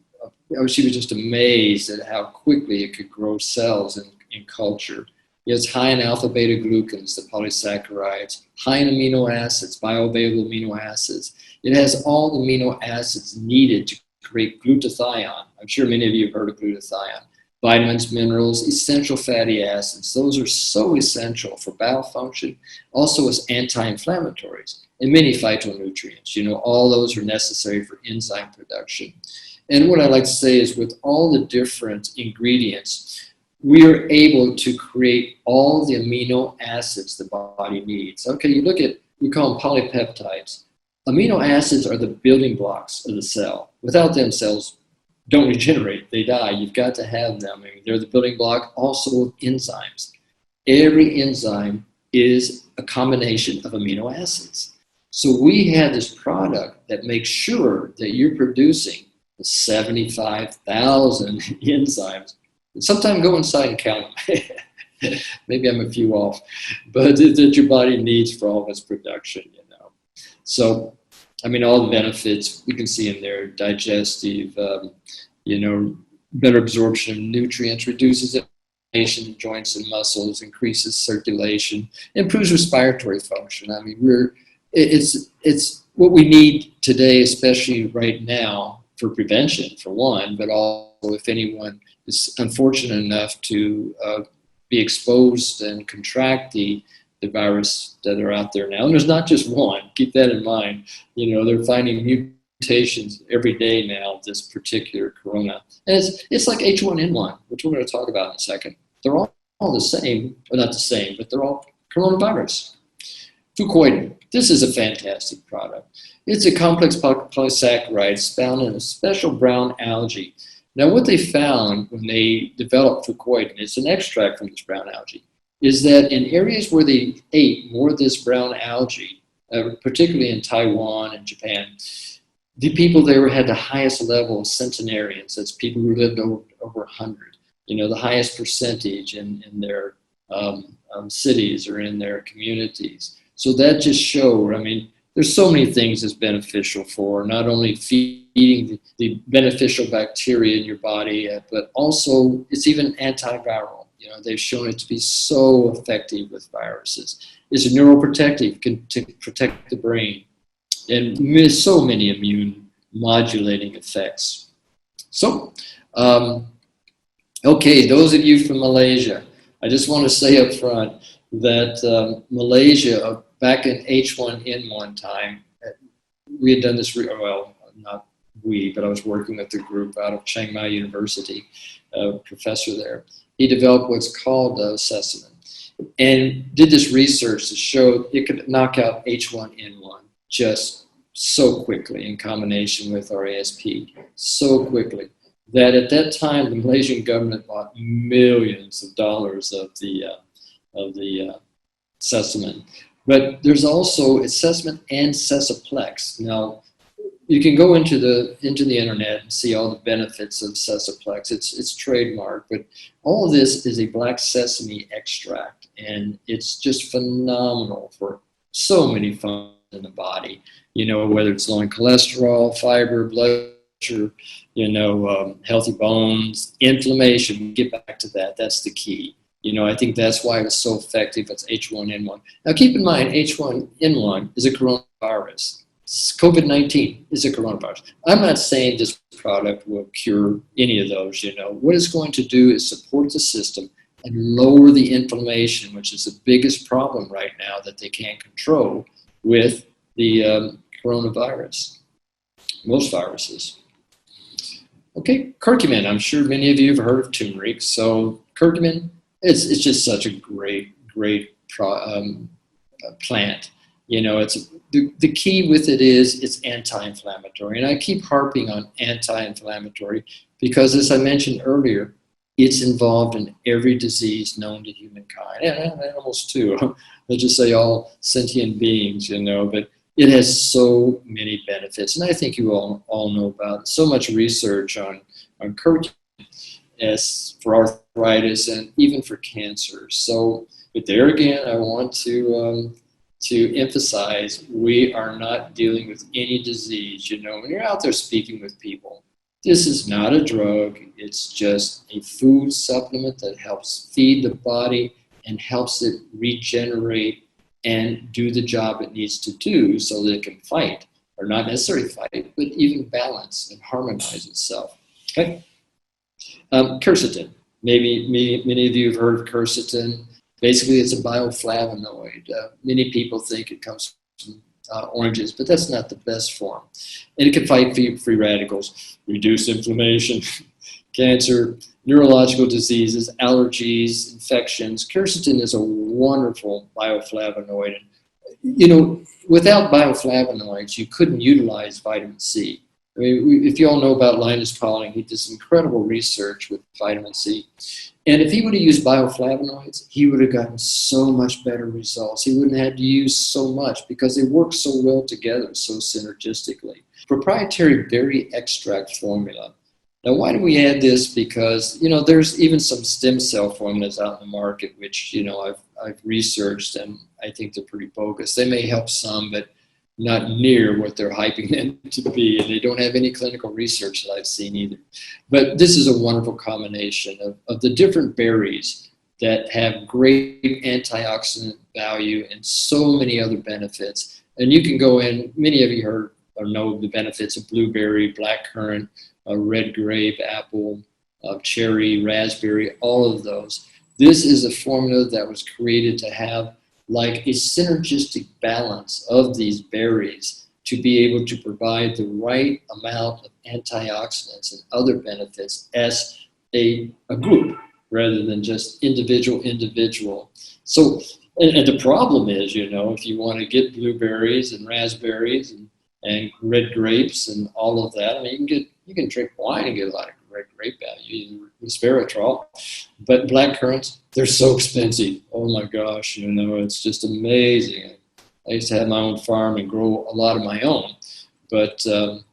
she was just amazed at how quickly it could grow cells in culture. It's high in alpha-beta glucans, the polysaccharides, high in amino acids, bioavailable amino acids. It has all the amino acids needed to create glutathione. I'm sure many of you have heard of glutathione. Vitamins, minerals, essential fatty acids. Those are so essential for bowel function, also as anti-inflammatories, and many phytonutrients. You know, all those are necessary for enzyme production. And what I like to say is with all the different ingredients, we are able to create all the amino acids the body needs. Okay, you look at, we call them polypeptides. Amino acids are the building blocks of the cell. Without them, cells don't regenerate, they die. You've got to have them. I mean, they're the building block also of enzymes. Every enzyme is a combination of amino acids. So we have this product that makes sure that you're producing the 75,000 enzymes. Sometime go inside and count them. Maybe I'm a few off, but that your body needs for all of its production, you know. So, I mean, all the benefits you can see in there: digestive, you know, better absorption of nutrients, reduces inflammation in joints and muscles, increases circulation, improves respiratory function. I mean, it's what we need today, especially right now, for prevention, for one, but also if anyone is unfortunate enough to be exposed and contract the virus that are out there now. And there's not just one, keep that in mind. You know, they're finding mutations every day now, this particular corona. And it's like H1N1, which we're going to talk about in a second. They're all the same, or not the same, but they're all coronavirus. Coit, this is a fantastic product. It's a complex polysaccharide found in a special brown algae. Now, what they found when they developed Coit, and it's an extract from this brown algae, is that in areas where they ate more of this brown algae, particularly in Taiwan and Japan, the people there had the highest level of centenarians. That's people who lived over 100. You know, the highest percentage in their cities or in their communities. So that just showed, I mean, there's so many things it's beneficial for, not only feeding the beneficial bacteria in your body, but also it's even antiviral. You know, they've shown it to be so effective with viruses. It's neuroprotective, can protect the brain, and so many immune modulating effects. So, okay, those of you from Malaysia, I just want to say up front that Malaysia, back in H1N1 time, we had done this, well, not we, but I was working with a group out of Chiang Mai University, a professor there. He developed what's called Sesame and did this research to show it could knock out H1N1 just so quickly in combination with our ASP, so quickly that at that time the Malaysian government bought millions of dollars of the Sesame. But there's also, it's Sesame and Sesaplex. Now, you can go into the internet and see all the benefits of Sesaplex. It's trademarked, but all of this is a black sesame extract, and it's just phenomenal for so many functions in the body. You know, whether it's lowering cholesterol, fiber, blood pressure, you know, healthy bones, inflammation. Get back to that. That's the key. I think that's why it was so effective. It's H1N1. Now, keep in mind, H1N1 is a coronavirus. COVID-19 is a coronavirus. I'm not saying this product will cure any of those. What it's going to do is support the system and lower the inflammation, which is the biggest problem right now that they can't control with the coronavirus, most viruses. Okay, curcumin. I'm sure many of you have heard of turmeric. So curcumin, it's just such a great plant. It's the key with it is it's anti-inflammatory, and I keep harping on anti-inflammatory because, as I mentioned earlier, it's involved in every disease known to humankind, and animals too. Let's just say all sentient beings, but it has so many benefits, and I think you all know about it. So much research on curcumin as for arthritis and even for cancer. So, but there again, I want to emphasize we are not dealing with any disease. When you're out there speaking with people, this is not a drug. It's just a food supplement that helps feed the body and helps it regenerate and do the job it needs to do so that it can fight, or not necessarily fight, but even balance and harmonize itself. Okay. Quercetin. Maybe many of you have heard of quercetin. Basically, it's a bioflavonoid. Many people think it comes from oranges, but that's not the best form. And it can fight free radicals, reduce inflammation, cancer, neurological diseases, allergies, infections. Quercetin is a wonderful bioflavonoid. Without bioflavonoids, you couldn't utilize vitamin C. I mean, if you all know about Linus Pauling, he did some incredible research with vitamin C. And if he would have used bioflavonoids, he would have gotten so much better results. He wouldn't have had to use so much because they work so well together, so synergistically. Proprietary berry extract formula. Now, why do we add this? Because, there's even some stem cell formulas out in the market, which, I've researched, and I think they're pretty bogus. They may help some, but not near what they're hyping them to be, and they don't have any clinical research that I've seen either. But this is a wonderful combination of the different berries that have great antioxidant value and so many other benefits. And you can go in, many of you heard or know the benefits of blueberry, blackcurrant, red grape, apple, cherry, raspberry, all of those. This is a formula that was created to have like a synergistic balance of these berries to be able to provide the right amount of antioxidants and other benefits as a group rather than just individual. So, and the problem is, if you want to get blueberries and raspberries and red grapes and all of that, I mean, you can drink wine and get a lot of red grape value, resveratrol, but black currants, they're so expensive. Oh my gosh, it's just amazing. I used to have my own farm and grow a lot of my own, but to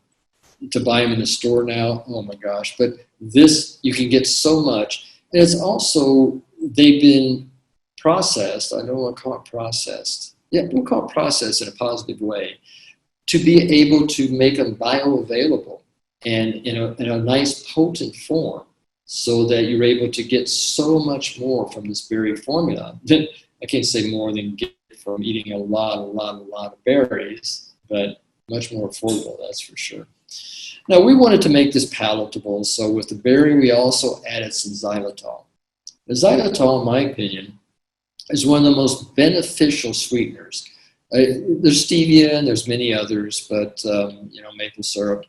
buy them in the store now, oh my gosh. But this, you can get so much. And it's also, they've been processed. I don't want to call it processed. Yeah, we'll call it processed in a positive way to be able to make them bioavailable and in a nice potent form, so that you're able to get so much more from this berry formula. I can't say more than get from eating a lot of berries, but much more affordable, that's for sure. Now, we wanted to make this palatable, so with the berry, we also added some xylitol. The xylitol, in my opinion, is one of the most beneficial sweeteners. There's stevia and there's many others, but maple syrup.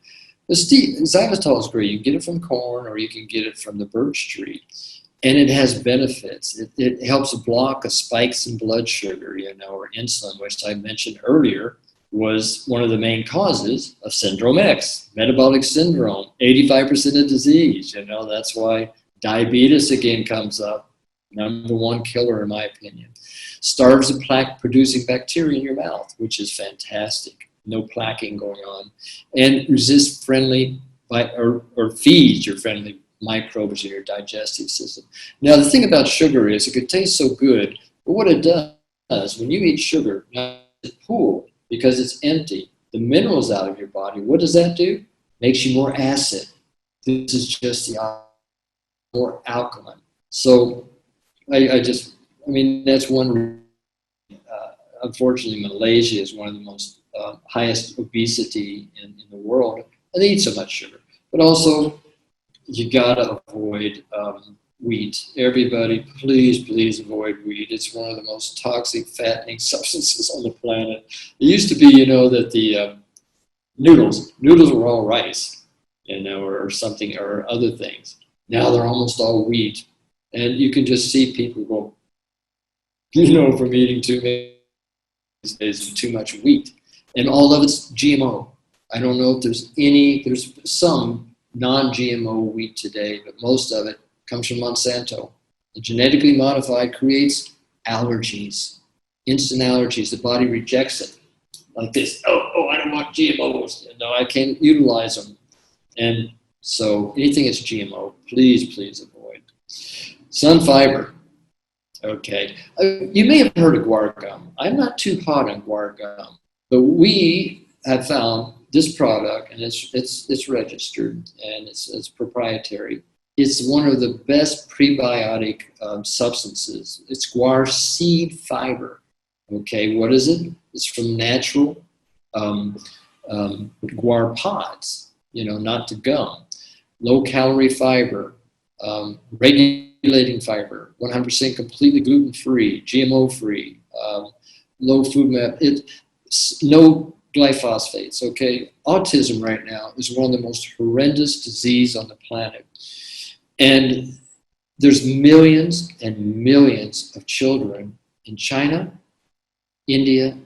The xylitol is great. You can get it from corn or you can get it from the birch tree. And it has benefits. It helps block spikes in blood sugar, or insulin, which I mentioned earlier was one of the main causes of Syndrome X, Metabolic Syndrome, 85% of disease. That's why diabetes again comes up. Number one killer, in my opinion. Starves the plaque-producing bacteria in your mouth, which is fantastic. No plaquing going on, and resist friendly or feeds your friendly microbes in your digestive system. Now, the thing about sugar is it could taste so good, but what it does when you eat sugar, it's pulled because it's empty the minerals out of your body. What does that do? Makes you more acid. This is just the more alkaline. So I mean, that's one. Unfortunately, Malaysia is one of the most highest obesity in the world, and they eat so much sugar. But also, you gotta avoid wheat. Everybody, please avoid wheat. It's one of the most toxic, fattening substances on the planet. It used to be, that the noodles were all rice, or something, or other things. Now they're almost all wheat, and you can just see people go, from eating too many these days, too much wheat, and all of it's GMO. I don't know if there's some non-GMO wheat today, but most of it comes from Monsanto. The genetically modified creates allergies, instant allergies. The body rejects it like this. Oh, I don't want GMOs. No, I can't utilize them. And so anything that's GMO, please avoid. Sun fiber. Okay. You may have heard of guar gum. I'm not too hot on guar gum, but we have found this product, and it's registered, and it's proprietary. It's one of the best prebiotic substances. It's guar seed fiber. Okay, what is it? It's from natural guar pods, not the gum. Low calorie fiber, regulating fiber, 100% completely gluten-free, GMO-free, low food map, no glyphosates, okay? Autism right now is one of the most horrendous diseases on the planet. And there's millions and millions of children in China, India,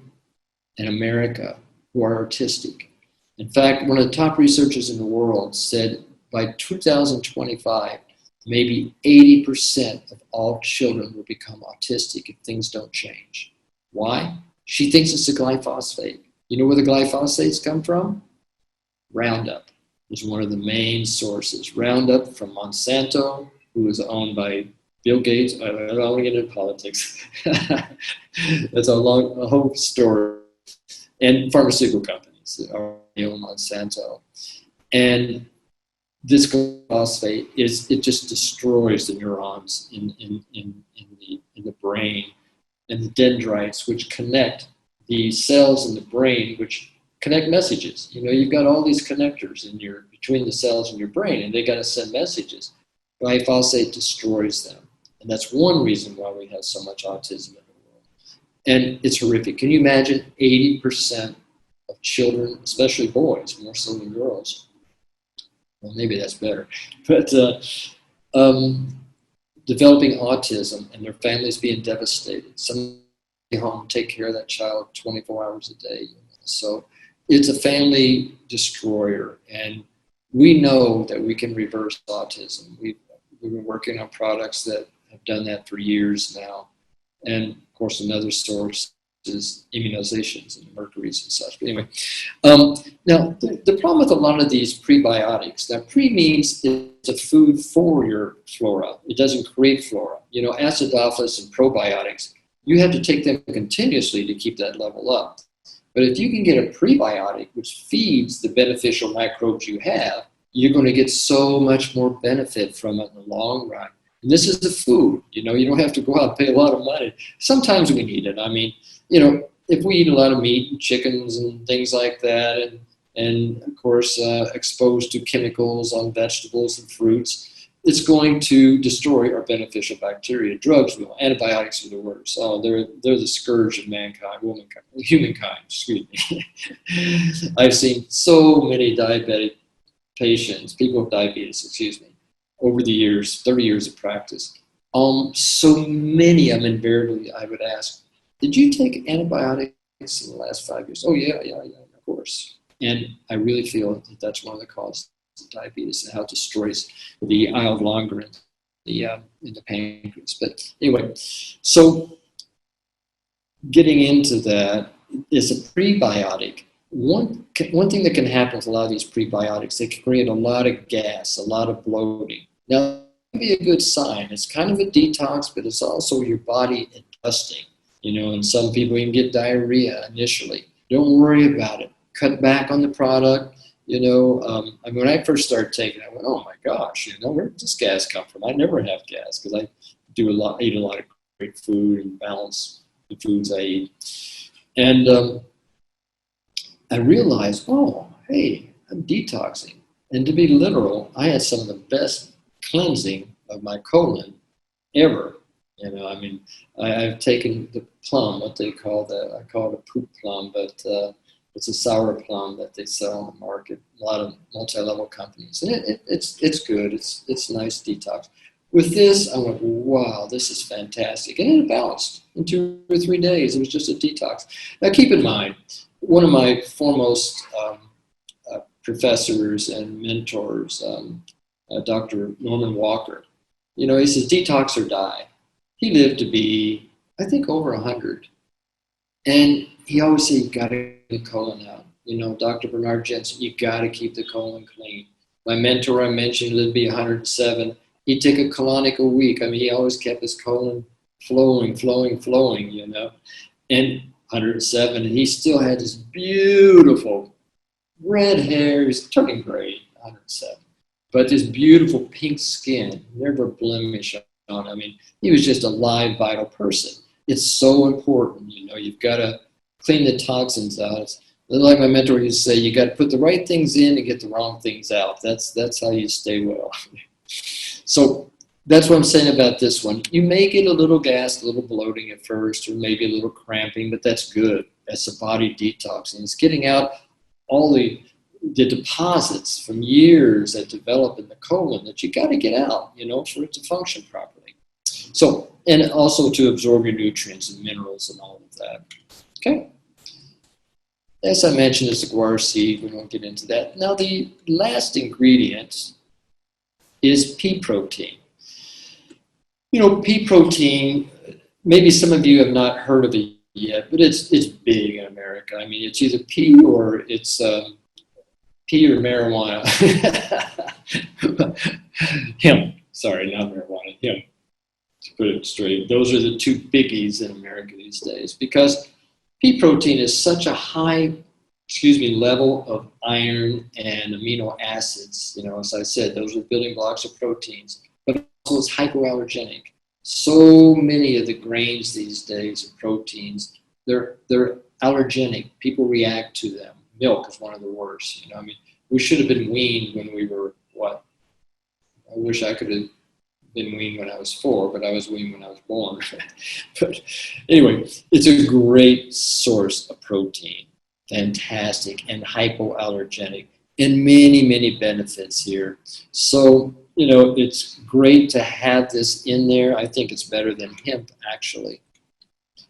and America who are autistic. In fact, one of the top researchers in the world said by 2025, maybe 80% of all children will become autistic if things don't change. Why? She thinks it's a glyphosate. You know where the glyphosates come from? Roundup is one of the main sources. Roundup from Monsanto, who is owned by Bill Gates. I don't want to get into politics. That's a whole story. And pharmaceutical companies own Monsanto. And this glyphosate it just destroys the neurons in the brain, and the dendrites, which connect the cells in the brain, which connect messages. You've got all these connectors between the cells in your brain, and they got to send messages. Glyphosate destroys them, and that's one reason why we have so much autism in the world. And it's horrific. Can you imagine 80% of children, especially boys, more so than girls? Well, maybe that's better, but developing autism and their families being devastated. Some stay home, take care of that child 24 hours a day. So it's a family destroyer, and we know that we can reverse autism. We've been working on products that have done that for years now. And of course, another source is immunizations and mercuries and such. But anyway, now the problem with a lot of these prebiotics, now pre means it's a food for your flora. It doesn't create flora. Acidophilus and probiotics, you have to take them continuously to keep that level up. But if you can get a prebiotic, which feeds the beneficial microbes you have, you're going to get so much more benefit from it in the long run. And this is the food. You don't have to go out and pay a lot of money. Sometimes we need it. I mean, if we eat a lot of meat and chickens and things like that, and of course exposed to chemicals on vegetables and fruits, it's going to destroy our beneficial bacteria. Drugs will. Antibiotics are the worst. Oh, they're the scourge of mankind, humankind. Excuse me. I've seen so many diabetic patients, people with diabetes, over the years, 30 years of practice. So many of them invariably, I would ask, did you take antibiotics in the last 5 years? Oh, yeah, of course. And I really feel that that's one of the causes of diabetes and how it destroys the Langerhans in the pancreas. But anyway, so getting into that is a prebiotic. One thing that can happen with a lot of these prebiotics, they can create a lot of gas, a lot of bloating. Now, that can be a good sign. It's kind of a detox, but it's also your body adjusting. And some people even get diarrhea initially. Don't worry about it. Cut back on the product. When I first started taking it, I went, oh my gosh, where did this gas come from? I never have gas because I eat a lot of great food and balance the foods I eat. And I realized, oh, hey, I'm detoxing. And to be literal, I had some of the best cleansing of my colon ever. You know, I mean, I've taken the plum, what they call I call it a poop plum, but it's a sour plum that they sell on the market. A lot of multi-level companies, and it's good. It's nice detox. With this, I went, wow, this is fantastic, and it balanced in 2 or 3 days. It was just a detox. Now, keep in mind, one of my foremost professors and mentors, Dr. Norman Walker, you know, he says, detox or die. He lived to be, I think, over 100. And he always said, you got to get the colon out. You know, Dr. Bernard Jensen, you got to keep the colon clean. My mentor I mentioned lived to be 107. He'd take a colonic a week. I mean, he always kept his colon flowing, you know. And 107, and he still had this beautiful red hair. He's turning gray, 107. But this beautiful pink skin, never a blemish on. I mean, he was just a live, vital person. It's so important, you know. You've got to clean the toxins out. It's like my mentor used to say, you got to put the right things in and get the wrong things out. That's how you stay well. So that's what I'm saying about this one. You may get a little gas, a little bloating at first, or maybe a little cramping, but that's good. That's the body detoxing. It's getting out all the deposits from years that develop in the colon that you got to get out, you know, for it to function properly. So, and also to absorb your nutrients and minerals and all of that. Okay. As I mentioned, it's a guar seed. We won't get into that. Now, the last ingredient is pea protein. You know, pea protein, maybe some of you have not heard of it yet, but it's big in America. I mean, it's either pea or it's pea or marijuana. Hemp. Sorry, not marijuana. Hemp. To put it straight, those are the two biggies in America these days because pea protein is such a high, level of iron and amino acids. You know, as I said, those are the building blocks of proteins, but also it's hypoallergenic. So many of the grains these days of proteins, they're allergenic. People react to them. Milk is one of the worst. You know, I mean, we should have been weaned when we were what? I wish I could have been weaned when I was 4, but I was weaned when I was born. But anyway, it's a great source of protein. Fantastic and hypoallergenic, and many benefits here. So, you know, it's great to have this in there. I think it's better than hemp, actually.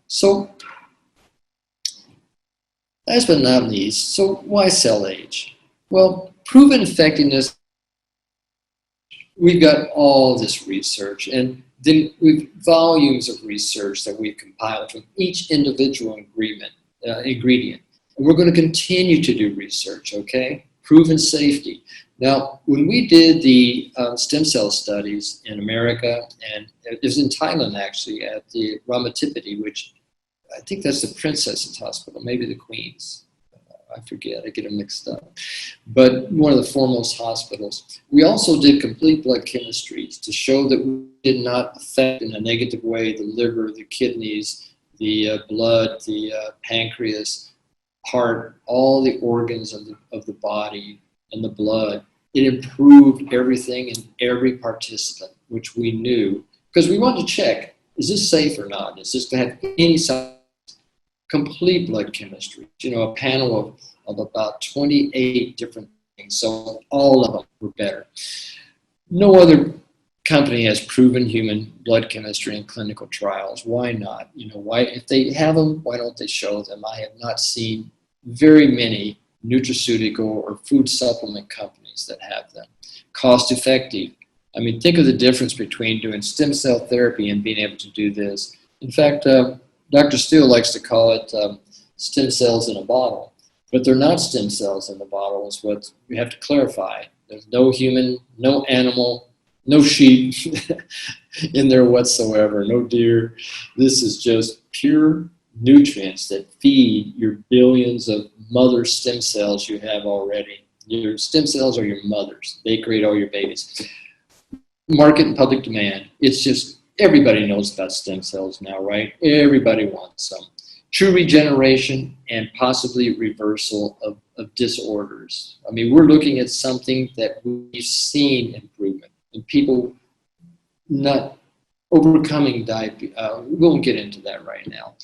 So, last but not least, so why CellAge? Well, proven effectiveness. We've got all this research, and then we've volumes of research that we've compiled from each individual ingredient. And we're going to continue to do research, okay? Proven safety. Now, when we did the stem cell studies in America, and it was in Thailand actually, at the Ramatipiti, which I think that's the Princess's Hospital, maybe the Queen's. I forget, I get them mixed up. But one of the foremost hospitals. We also did complete blood chemistries to show that we did not affect in a negative way the liver, the kidneys, the blood, the pancreas, heart, all the organs of the body and the blood. It improved everything in every participant, which we knew, because we wanted to check, is this safe or not? Is this going to have any side effects? Complete blood chemistry, you know, a panel of about 28 different things, so all of them were better. No other company has proven human blood chemistry in clinical trials. Why not? You know, why, if they have them, why don't they show them? I have not seen very many nutraceutical or food supplement companies that have them. Cost effective. I mean, think of the difference between doing stem cell therapy and being able to do this. In fact, Dr. Steele likes to call it stem cells in a bottle, but they're not stem cells in the bottle is what we have to clarify. There's no human, no animal, no sheep in there whatsoever, no deer. This is just pure nutrients that feed your billions of mother stem cells you have already. Your stem cells are your mothers. They create all your babies. Market and public demand. It's just everybody knows about stem cells now, right? Everybody wants some. True regeneration and possibly reversal of disorders. I mean, we're looking at something that we've seen improvement in people not overcoming diabetes. We won't get into that right now.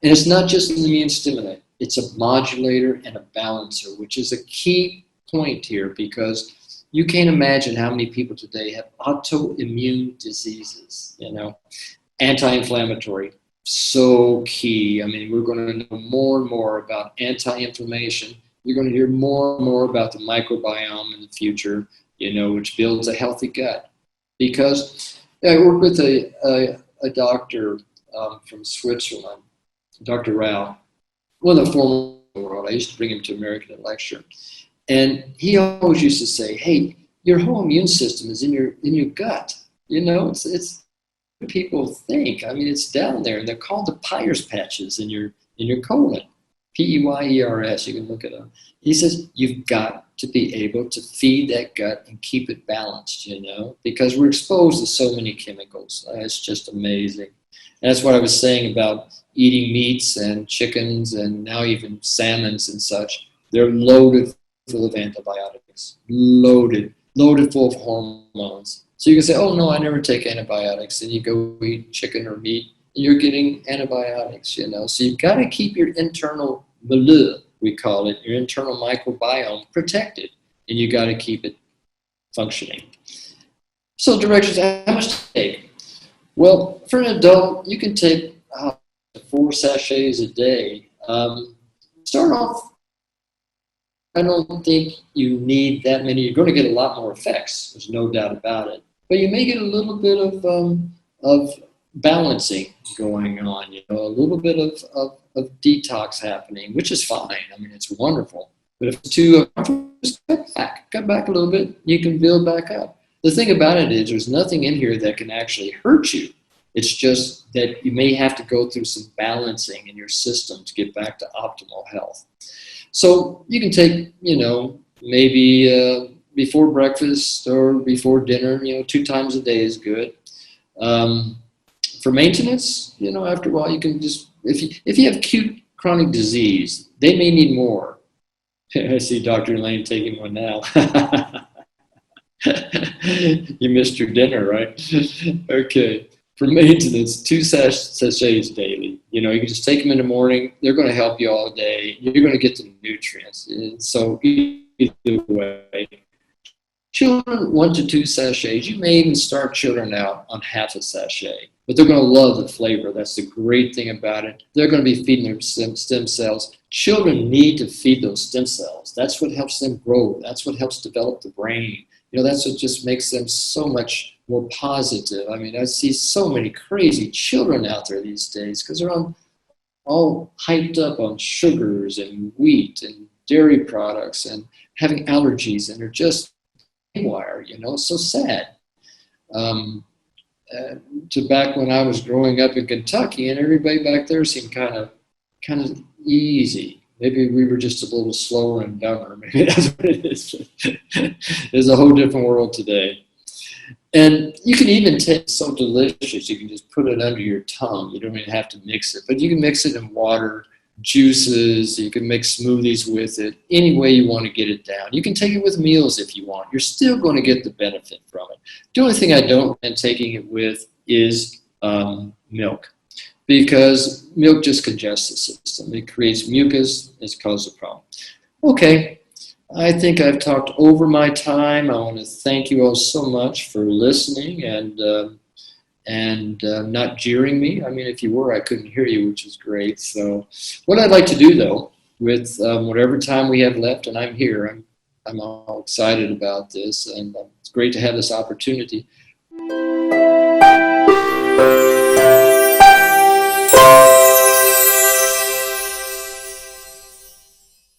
And it's not just an immune stimulant. It's a modulator and a balancer, which is a key point here, because you can't imagine how many people today have autoimmune diseases, you know, anti-inflammatory. So key. I mean, we're going to know more and more about anti-inflammation. You're going to hear more and more about the microbiome in the future, you know, which builds a healthy gut. Because I work with a doctor from Switzerland, Dr. Rao, one of the former world. I used to bring him to America to lecture. And he always used to say, hey, your whole immune system is in your gut. You know, it's people think. I mean, it's down there, and they're called the Peyer's patches in your colon. Peyers. You can look it up. He says you've got to be able to feed that gut and keep it balanced, you know, because we're exposed to so many chemicals. It's just amazing. And that's what I was saying about eating meats and chickens and now even salmons and such. They're loaded full of antibiotics, loaded full of hormones. So you can say, oh, no, I never take antibiotics. And you go eat chicken or meat, and you're getting antibiotics, you know. So you've got to keep your internal milieu, we call it, your internal microbiome protected. And you got to keep it functioning. So directions, how much to take? Well, for an adult, you can take 4 sachets a day. Start off, I don't think you need that many. You're going to get a lot more effects. There's no doubt about it. But you may get a little bit of balancing going on, you know, a little bit of detox happening, which is fine. I mean, it's wonderful. But if it's too just cut back a little bit, you can build back up. The thing about it is there's nothing in here that can actually hurt you. It's just that you may have to go through some balancing in your system to get back to optimal health. So you can take, you know, maybe before breakfast or before dinner, you know, 2 times a day is good. For maintenance, you know, after a while you can just, if you have acute chronic disease, they may need more. I see Dr. Lane taking one now. You missed your dinner, right? Okay. For maintenance, 2 sachets daily. You know, you can just take them in the morning. They're going to help you all day. You're going to get the nutrients. And so either way, children 1 to 2 sachets. You may even start children out on half a sachet, but they're going to love the flavor. That's the great thing about it. They're going to be feeding their stem cells. Children need to feed those stem cells. That's what helps them grow. That's what helps develop the brain. You know, that's what just makes them so much more positive. I mean, I see so many crazy children out there these days because they're all hyped up on sugars and wheat and dairy products and having allergies, and they're just haywire, you know, so sad. To back when I was growing up in Kentucky, and everybody back there seemed kind of easy. Maybe we were just a little slower and dumber. Maybe that's what it is. It's a whole different world today. And you can even take it so delicious, you can just put it under your tongue. You don't even have to mix it. But you can mix it in water, juices, you can make smoothies with it, any way you want to get it down. You can take it with meals if you want. You're still going to get the benefit from it. The only thing I don't recommend taking it with is milk, because milk just congests the system. It creates mucus, it's caused a problem. Okay, I think I've talked over my time. I want to thank you all so much for listening and not jeering me. I mean, if you were, I couldn't hear you, which is great. So what I'd like to do, though, with whatever time we have left, and I'm here, I'm all excited about this, and it's great to have this opportunity.